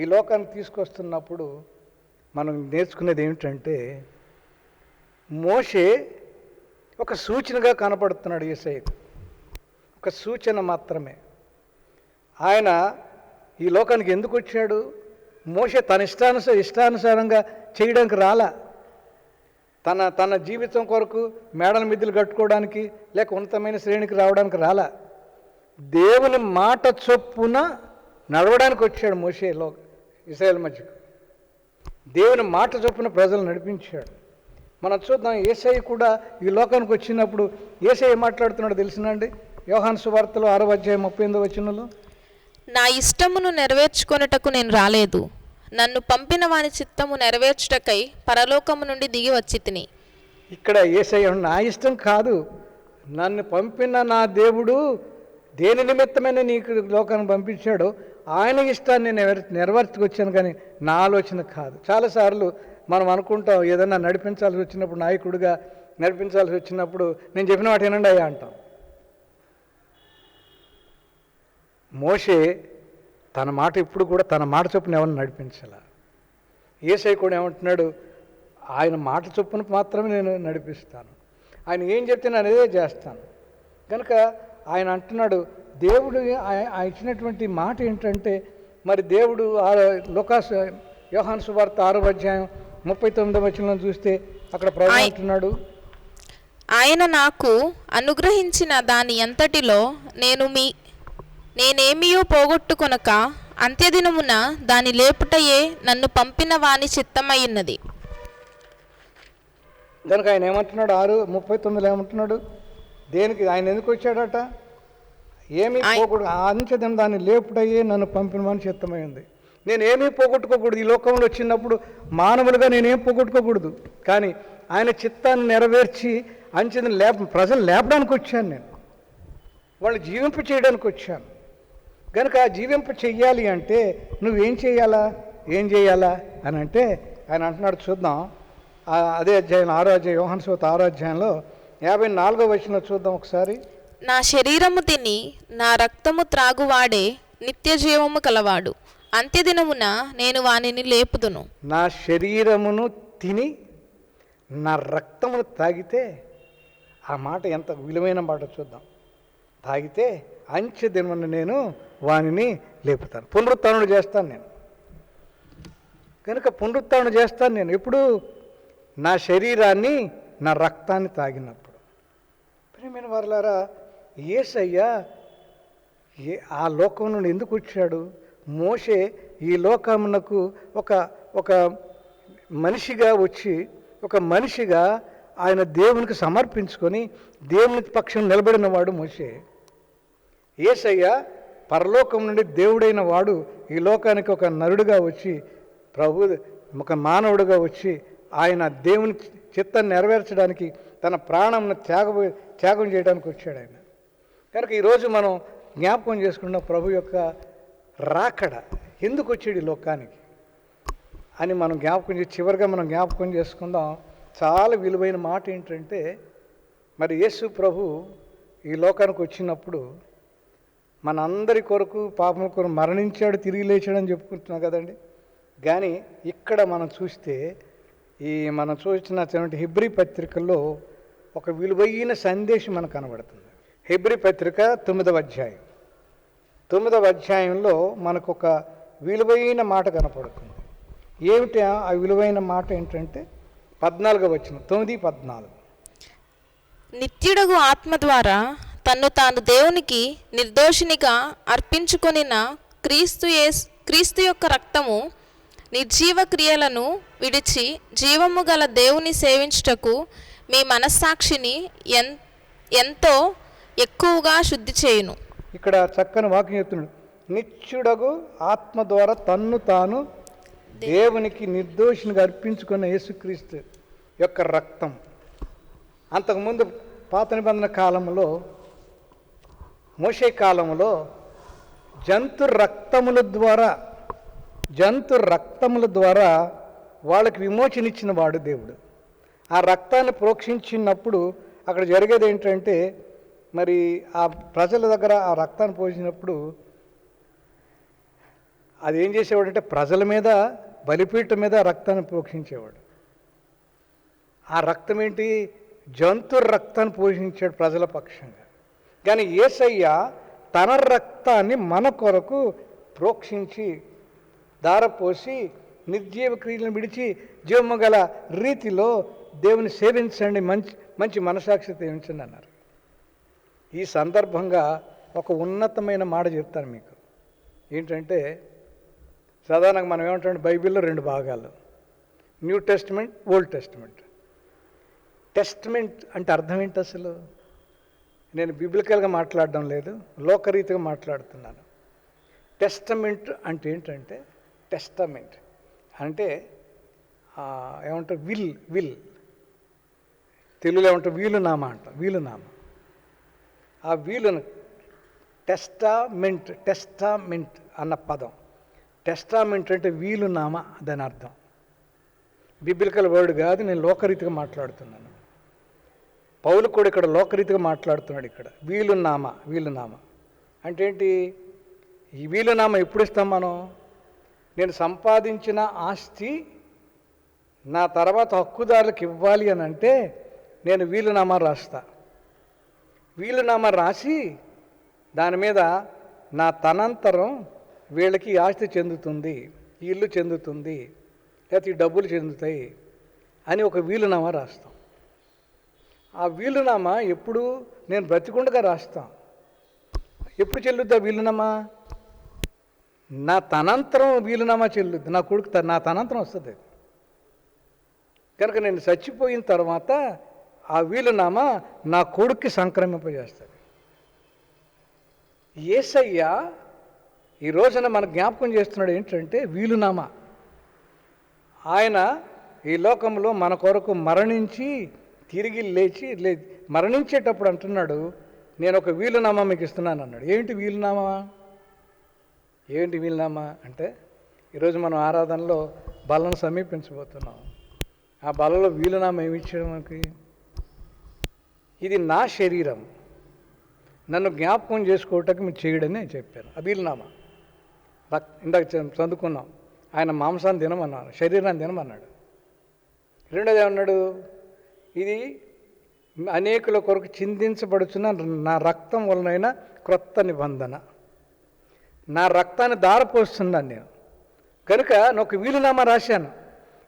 ఈ లోకానికి తీసుకొస్తున్నప్పుడు మనం నేర్చుకునేది ఏమిటంటే మోషే ఒక సూచనగా కనపడుతున్నాడు. యేసయ్యకు ఒక సూచన మాత్రమే. ఆయన ఈ లోకానికి ఎందుకు వచ్చాడు? మోషే తన ఇష్టానుసారంగా చేయడానికి రాలా. తన జీవితం కొరకు మేడల మిద్దెలు కట్టుకోవడానికి లేక ఉన్నతమైన శ్రేణికి రావడానికి రాలా. దేవుని మాట చొప్పున నడవడానికి వచ్చాడు మోషే ఇశ్రాయేలు మధ్యకు. దేవుని మాట చొప్పున ప్రజలు నడిపించాడు. మనం చూద్దాం, యేసయ్య కూడా ఈ లోకానికి వచ్చినప్పుడు యేసయ్య మాట్లాడుతున్నాడు తెలిసినండి. యోహాను సువార్తలో 6వ అధ్యాయం 38వ వచనంలో, నా ఇష్టమును నెరవేర్చుకొనుటకు నేను రాలేదు, నన్ను పంపిన వాని చిత్తము నెరవేర్చుటకై పరలోకము నుండి దిగి వచ్చి తిని. ఇక్కడ యేసయ్య నా ఇష్టం కాదు, నన్ను పంపిన నా దేవుడు దేని నిమిత్తమైన నీకు లోకాన్ని పంపించాడో ఆయన ఇష్టాన్ని నెరవేర్చుకొచ్చాను, కానీ నా ఆలోచన కాదు. చాలాసార్లు మనం అనుకుంటాం ఏదన్నా నడిపించాల్సి వచ్చినప్పుడు, నాయకుడిగా నడిపించాల్సి వచ్చినప్పుడు నేను చెప్పిన వాటి వినండి అయ్యా అంటాం. మోషే తన మాట ఇప్పుడు కూడా తన మాట చొప్పున ఎవరిని నడిపించాల. యేసయ్య కూడా ఏమంటున్నాడు, ఆయన మాట చొప్పున మాత్రమే నేను నడిపిస్తాను, ఆయన ఏం చెప్తే నేను అదే చేస్తాను. కనుక ఆయన అంటున్నాడు, దేవుడు ఆయన ఇచ్చినటువంటి మాట ఏంటంటే, మరి దేవుడు యోహాను సువార్త 6వ అధ్యాయం 39వ వచనంలో చూస్తే అక్కడ ప్రభువు అంటున్నాడు, ఆయన నాకు అనుగ్రహించిన దాని అంతటిలో నేనేమియో పోగొట్టుకొనక అంత్యదినమున దాని లేపుటయే నన్ను పంపిన వాని చిత్తమయ్యున్నది. కనుక ఆయన ఏమంటున్నాడు 6:39 ఏమంటున్నాడు, దేనికి ఆయన ఎందుకు వచ్చాడట? ఏమీ పోగొట్టు అంత్యదినం దాన్ని లేపుటయే నన్ను పంపిన వాని చిత్తమైంది. నేనేమీ పోగొట్టుకోకూడదు. ఈ లోకంలో వచ్చినప్పుడు మానవులుగా నేనేం పోగొట్టుకోకూడదు, కానీ ఆయన చిత్తాన్ని నెరవేర్చి అంచెదిన ప్రజలు లేపడానికి వచ్చాను. నేను వాళ్ళు జీవింప చేయడానికి వచ్చాను. కనుక జీవింప చెయ్యాలి అంటే నువ్వేం చేయాలా అని అంటే ఆయన అంటున్నాడు. చూద్దాం, అదే అధ్యాయం 6వ అధ్యాయం, యోహాను సువార్త 6వ అధ్యాయంలో 54వ వచనంలో చూద్దాం ఒకసారి. నా శరీరము తిని నా రక్తము త్రాగువాడే నిత్య జీవము కలవాడు, అంత్యదినమున నేను వానిని లేపుదును. నా శరీరమును తిని నా రక్తమును తాగితే, ఆ మాట ఎంత విలువైన మాట చూద్దాం. తాగితే అంత్యదినమున నేను వానిని లేపుతాను, పునరుత్థానం చేస్తాను నేను. కనుక పునరుత్థానం చేస్తాను నేను ఎప్పుడు? నా శరీరాన్ని నా రక్తాన్ని తాగినప్పుడు. ప్రియమైన వారలారా, యేసయ్య ఆ లోకం నుండి ఎందుకు వచ్చాడు? మోషే ఈ లోకమునకు ఒక మనిషిగా వచ్చి, ఒక మనిషిగా ఆయన దేవునికి సమర్పించుకొని దేవుని పక్షం నిలబడిన వాడు మోషే. యేసయ్య పరలోకం నుండి దేవుడైన వాడు ఈ లోకానికి ఒక నరుడుగా వచ్చి, ఒక మానవుడిగా వచ్చి ఆయన దేవుని చిత్తాన్ని నెరవేర్చడానికి తన ప్రాణంను త్యాగం చేయడానికి వచ్చాడు ఆయన. కనుక ఈరోజు మనం జ్ఞాపకం చేసుకున్న ప్రభు యొక్క రాకడ, ఎందుకు వచ్చాడు ఈ లోకానికి అని మనం చివరిగా మనం జ్ఞాపకం చేసుకుందాం. చాలా విలువైన మాట ఏంటంటే, మరి యేసు ప్రభు ఈ లోకానికి వచ్చినప్పుడు మనందరి కొరకు పాపం కొరకు మరణించాడు, తిరిగి లేచాడని చెప్పుకుంటున్నాం కదండి. కానీ ఇక్కడ మనం చూస్తే మనం చూసినటువంటి హెబ్రీ పత్రికల్లో ఒక విలువైన సందేశం మనకు కనబడుతుంది. హెబ్రీ పత్రిక 9వ అధ్యాయం 9వ అధ్యాయంలో మనకు ఒక విలువైన మాట కనపడుతుంది. ఏమిటి ఆ విలువైన మాట ఏంటంటే 14వ వచనం, 9:14. నిత్యుడగు ఆత్మ ద్వారా తన్ను తాను దేవునికి నిర్దోషినిగా అర్పించుకొనిన క్రీస్తు యొక్క రక్తము నిర్జీవ క్రియలను విడిచి జీవము గల దేవుని సేవించుటకు మీ మనస్సాక్షిని ఎంతో ఎక్కువగా శుద్ధి చేయును. ఇక్కడ చక్కని వాక్యం చెప్తున్నాడు. నిత్యుడగు ఆత్మ ద్వారా తన్ను తాను దేవునికి నిర్దోషినిగా అర్పించుకున్న యేసుక్రీస్తు యొక్క రక్తం. అంతకుముందు పాత నిబంధన కాలంలో, మోషే కాలంలో జంతు రక్తముల ద్వారా వాళ్ళకి విమోచన ఇచ్చిన వాడు దేవుడు. ఆ రక్తాన్ని ప్రోక్షించినప్పుడు అక్కడ జరిగేది ఏంటంటే, మరి ఆ ప్రజల దగ్గర ఆ రక్తాన్ని పోసినప్పుడు అది ఏం చేసేవాడంటే, ప్రజల మీద బలిపీఠం మీద రక్తాన్ని ప్రోక్షించేవాడు. ఆ రక్తం ఏంటి? జంతు రక్తాన్ని పోషించాడు ప్రజల పక్షంగా. కానీ యేసయ్య తన రక్తాన్ని మన కొరకు ప్రోక్షించి దారపోసి నిర్జీవ క్రియలను విడిచి జీవము గల రీతిలో దేవుని సేవించండి, మంచి మనసాక్షి సేవించండి అన్నారు. ఈ సందర్భంగా ఒక ఉన్నతమైన మాట చెప్తాను మీకు. ఏంటంటే, సాధారణంగా మనం ఏమంటాం, బైబిల్లో 2 భాగాలు, new testament, old testament. Testament అంటే అర్థం ఏంటి అసలు? నేను బిబ్లికల్గా మాట్లాడడం లేదు, లోకరీతిగా మాట్లాడుతున్నాను. టెస్టమెంట్ అంటే ఏంటంటే, టెస్టమెంట్ అంటే ఏమంటారు, విల్ తెలుగులో ఏమంటారు, వీలునామా అంట. వీలునామా, ఆ వీలును టెస్టామెంట్ అన్న పదం. టెస్టామెంట్ అంటే వీలునామా, దాని అర్థం. బిబ్లికల్ వర్డ్ కాదు, నేను లోకరీతిగా మాట్లాడుతున్నాను. పౌలు కూడా ఇక్కడ లోకరీతిగా మాట్లాడుతున్నాడు. ఇక్కడ వీలునామా అంటే ఏంటి? ఈ వీలునామా ఎప్పుడు ఇస్తాం మనం? నేను సంపాదించిన ఆస్తి నా తర్వాత హక్కుదారులకు ఇవ్వాలి అని అంటే నేను వీలునామా రాస్తా. వీలునామా రాసి దాని మీద నా తనంతరం వీళ్ళకి ఈ ఆస్తి చెందుతుంది, ఈ ఇల్లు చెందుతుంది, లేకపోతే ఈ డబ్బులు చెందుతాయి అని ఒక వీలునామా రాస్తాం. ఆ వీలునామా ఎప్పుడు? నేను బ్రతికుండగా రాస్తాం. ఎప్పుడు చెల్లుద్ది ఆ వీలునామా? నా తనంతరం వీలునామా చెల్లుద్ది. నా కొడుకు నా తనంతరం వస్తుంది. కనుక నేను చచ్చిపోయిన తర్వాత ఆ వీలునామా నా కొడుక్కి సంక్రమింపజేస్తుంది. యేసయ్య ఈ రోజున మన జ్ఞాపకం చేస్తున్నాడు ఏంటంటే, వీలునామా. ఆయన ఈ లోకంలో మన కొరకు మరణించి తిరిగి లేచి మరణించేటప్పుడు అంటున్నాడు, నేను ఒక వీలునామా మీకు ఇస్తున్నాను అన్నాడు. ఏంటి వీలునామా అంటే, ఈరోజు మనం ఆరాధనలో బలను సమీపించబోతున్నాం. ఆ బలలో వీలునామా ఏమి ఇచ్చాడు మనకి? ఇది నా శరీరం, నన్ను జ్ఞాపకం చేసుకోవటానికి మీరు చేయడని నేను చెప్పాను. ఆ వీలునామా ఇందాక చదువుకున్నాం, ఆయన మాంసాన్ని తినమన్నాడు, శరీరాన్ని తినమన్నాడు. రెండోది ఏమన్నాడు, ఇది అనేకుల కొరకు చిందించబడుచున్న నా రక్తం వలనైనా క్రొత్త నిబంధన, నా రక్తాన్ని దారపోస్తున్నాను నేను కనుక నాకు వీలునామా రాశాను.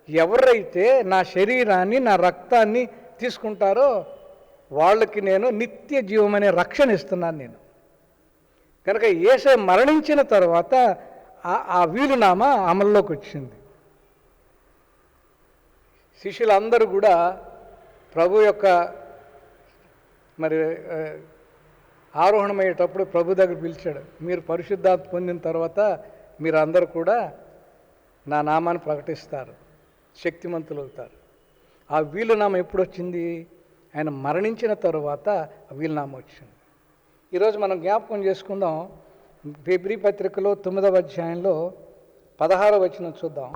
ఎవరైతే నా శరీరాన్ని నా రక్తాన్ని తీసుకుంటారో వాళ్ళకి నేను నిత్య జీవమనే రక్షణ ఇస్తున్నాను నేను. కనుక యేసు మరణించిన తర్వాత ఆ వీలునామా అమల్లోకి వచ్చింది. శిష్యులందరూ కూడా ప్రభు యొక్క మరి ఆరోహణమయ్యేటప్పుడు ప్రభు దగ్గర పిలిచాడు, మీరు పరిశుద్ధాత్మ పొందిన తర్వాత మీరు అందరూ కూడా నా నామాన్ని ప్రకటిస్తారు, శక్తిమంతులు అవుతారు. ఆ వీలునామా ఎప్పుడు వచ్చింది? ఆయన మరణించిన తర్వాత ఆ వీలునామా వచ్చింది. ఈరోజు మనం జ్ఞాపకం చేసుకుందాం, ఫిబ్రవరి పత్రికలో 9వ అధ్యాయంలో 16వ వచనం చూద్దాం.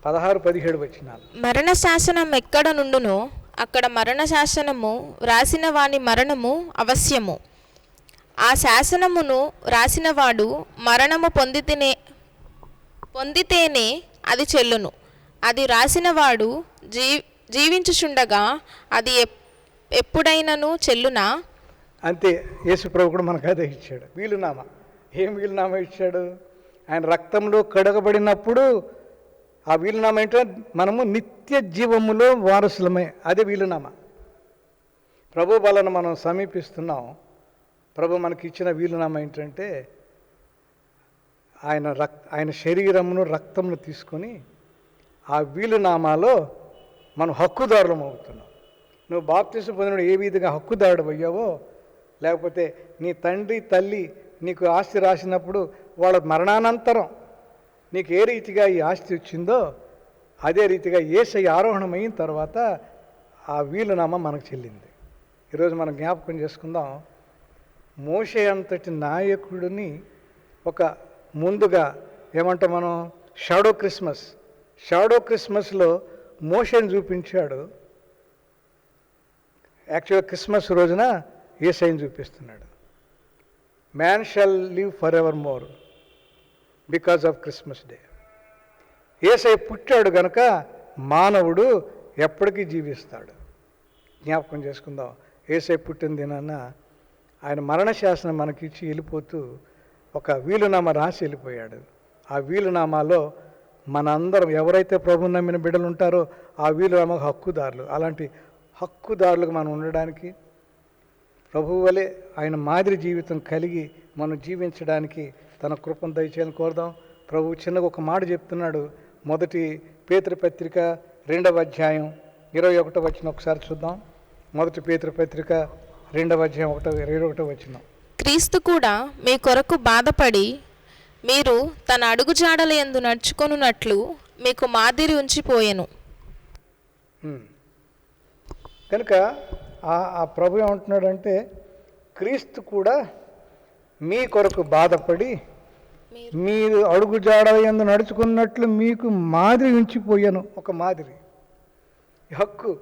16-17 వచనాలు. మరణ శాసనం ఎక్కడ నుండునో అక్కడ మరణ శాసనము వ్రాసిన వాని మరణము అవశ్యము. ఆ శాసనమును రాసినవాడు మరణము పొందితేనే అది చెల్లును. అది రాసినవాడు జీవించుచుండగా అది ఎప్పుడైనను చెల్లునా? అంతే. యేసు ప్రభు కూడా మనకు అదే ఇచ్చాడు వీలునామా. ఏం వీలునామా ఇచ్చాడు? ఆయన రక్తంలో కడగబడినప్పుడు ఆ వీలునామా ఏంటంటే మనము నిత్య జీవములో వారసులమే. అదే వీలునామా. ప్రభు వలన మనం సమీపిస్తున్నాం. ప్రభు మనకి ఇచ్చిన వీలునామా ఏంటంటే ఆయన శరీరమును రక్తమును తీసుకొని ఆ వీలునామాలో మనం హక్కుదారులం అవుతున్నాం. నువ్వు బాప్తిసం పొందిన ఏ విధంగా హక్కుదారుడు అయ్యావో, లేకపోతే నీ తండ్రి తల్లి నీకు ఆస్తి రాసినప్పుడు వాళ్ళ మరణానంతరం నీకు ఏ రీతిగా ఈ ఆస్తి వచ్చిందో అదే రీతిగా యేసయ్య ఆరోహణమైన తర్వాత ఆ వీలునామా మనకు చెల్లింది. ఈరోజు మనం జ్ఞాపకం చేసుకుందాం, మోషే అంతటి నాయకుడిని ఒక ముందుగా ఏమంటే మనం షాడో క్రిస్మస్లో మోషేని చూపించాడు. యాక్చువల్గా క్రిస్మస్ రోజున యేసయ్యని చూపిస్తున్నాడు. Man shall live for ever more because of Christmas day. యేసయ్య పుట్టాడు కనుక మానవుడు ఎప్పటికీ జీవిస్తాడు. జ్ఞాపకం చేసుకుందాం, యేసయ్య పుట్టిన దినాన ఆయన మరణశాసనం మనకిచ్చి వెళ్ళిపోతూ ఒక వీలునామా రాసి వెళ్ళిపోయాడు. ఆ వీలునామాలో మనందరం ఎవరైతే ప్రభు నమ్మిన బిడ్డలు ఉంటారో ఆ వీలునామా హక్కుదారులు. అలాంటి హక్కుదారులకు మనం ఉండడానికి, ప్రభువు వలె ఆయన మాదిరి జీవితం కలిగి మనం జీవించడానికి తన కృపను దయచేయాలని కోరుదాం. ప్రభు చిన్నగా ఒక మాట చెప్తున్నాడు. 1 పేతురు పత్రిక 2వ అధ్యాయం 21వ వచనం ఒకసారి చూద్దాం. 1 పేతురు పత్రిక 2వ అధ్యాయం 21వ వచనం. క్రీస్తు కూడా మీ కొరకు బాధపడి మీరు తన అడుగుజాడల యందు నడుచుకొనున్నట్లు మీకు మాదిరి ఉంచిపోయెను. కనుక ఆ ప్రభు ఏమంటున్నాడంటే, క్రీస్తు కూడా మీ కొరకు బాధపడి మీరు అడుగుజాడల యందు నడుచుకున్నట్లు మీకు మాదిరి ఉంచిపోయాను. ఒక మాదిరి, హక్కు.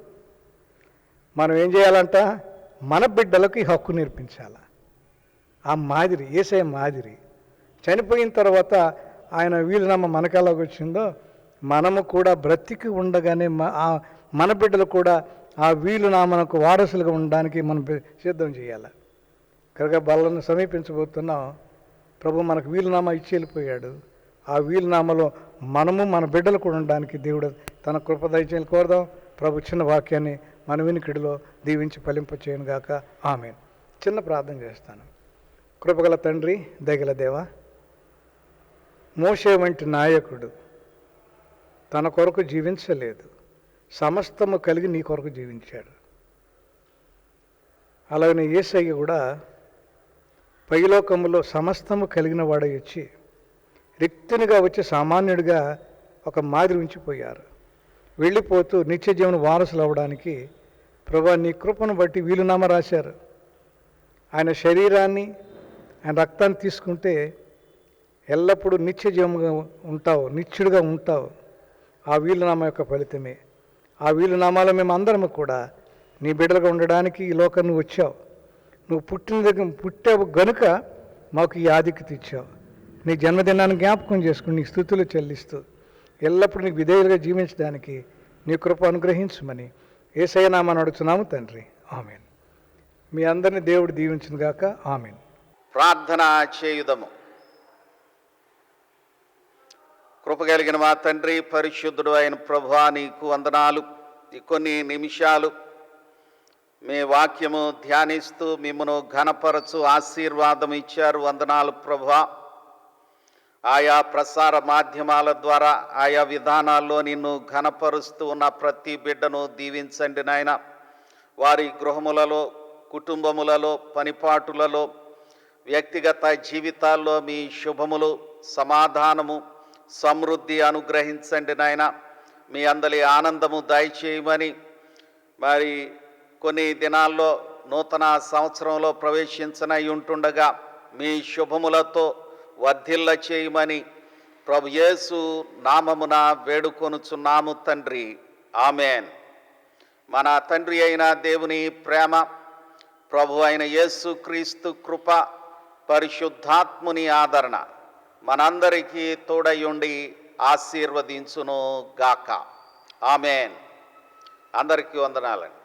మనం ఏం చేయాలంట? మన బిడ్డలకు ఈ హక్కు నేర్పించాల. ఆ మాదిరి యేసయ్య మాదిరి. చనిపోయిన తర్వాత ఆయన వీలునామా మనకు ఎలాగొచ్చిందో మనము కూడా బ్రతికి ఉండగానే మన బిడ్డలు కూడా ఆ వీలునామాకు వారసులుగా ఉండడానికి మనం సిద్ధం చేయాలి. కనుక బలను సమీపించబోతున్నాం. ప్రభు మనకు వీలునామా ఇచ్చి వెళ్ళిపోయాడు. ఆ వీలునామాలో మనము మన బిడ్డలు కూడా ఉండడానికి దేవుడు తన కృప దయచేయాలని కోరుదాం. ప్రభు చిన్న వాక్యాన్ని మన వినికిడిలో దీవించి ఫలింపచేయను గాక. ఆమేన్. చిన్న ప్రార్థన చేస్తాను. కృపగల తండ్రి, దయగల దేవా, మోషే వంటి నాయకుడు తన కొరకు జీవించలేదు, సమస్తము కలిగి నీ కొరకు జీవించాడు. అలాగనే యేసయ్య కూడా పైలోకములో సమస్తము కలిగిన వాడై వచ్చి రిక్తునిగా వచ్చి సామాన్యుడిగా ఒక మాదిరి ఉంచిపోయారు. వెళ్ళిపోతూ నిత్య జీవన వారసులు అవ్వడానికి ప్రభా నీ కృపను బట్టి వీలునామా రాశారు. ఆయన శరీరాన్ని ఆయన రక్తాన్ని తీసుకుంటే ఎల్లప్పుడూ నిత్య జీవంగా ఉంటావు, నిత్యుడిగా ఉంటావు. ఆ వీలునామా యొక్క ఫలితమే. ఆ వీలునామాలో మేము అందరము కూడా నీ బిడ్డలుగా ఉండడానికి ఈ లోకం నువ్వు వచ్చావు. నువ్వు పుట్టావు గనుక మాకు ఈ ఆధిక్యత ఇచ్చావు. నీ జన్మదినాన్ని జ్ఞాపకం చేసుకుని నీకు స్తుతులు చెల్లిస్తూ ఎల్లప్పుడూ నీకు విధేయులుగా జీవించడానికి నీ కృప అనుగ్రహించమని యేసయ్య నామమున అడుగుతున్నాము తండ్రి. ఆమేన్. మీ అందరిని దేవుడు దీవించును గాక. ఆమేన్. ప్రార్థన చేయుదము. కృప కలిగిన మా తండ్రి, పరిశుద్ధుడు అయిన ప్రభువా, నీకు వందనాలు. ఈ కొన్ని నిమిషాలు మీ వాక్యము ధ్యానిస్తూ మిమ్మను ఘనపరచు ఆశీర్వాదం ఇచ్చారు. వందనాలు ప్రభువా. ఆయా ప్రసార మాధ్యమాల ద్వారా ఆయా విధానాల్లో నిన్ను ఘనపరుస్తూ ఉన్న ప్రతి బిడ్డను దీవించండి నాయన. వారి గృహములలో, కుటుంబములలో, పనిపాటులలో, వ్యక్తిగత జీవితాల్లో మీ శుభములు, సమాధానము, సమృద్ధి అనుగ్రహించండి నాయన. మీ అందరి ఆనందము దయచేయమని, మరి కొన్ని దినాల్లో నూతన సంవత్సరంలో ప్రవేశించనై ఉంటుండగా మీ శుభములతో వర్ధిల్ల చేయమని ప్రభు యేసు నామమున వేడుకొనుచున్నాము తండ్రి. ఆమెన్. మన తండ్రి అయిన దేవుని ప్రేమ, ప్రభు అయిన యేసు క్రీస్తు కృప, పరిశుద్ధాత్ముని ఆదరణ మనందరికీ తోడయుండి ఆశీర్వదించును గాక. ఆమెన్. అందరికీ వందనాలండి.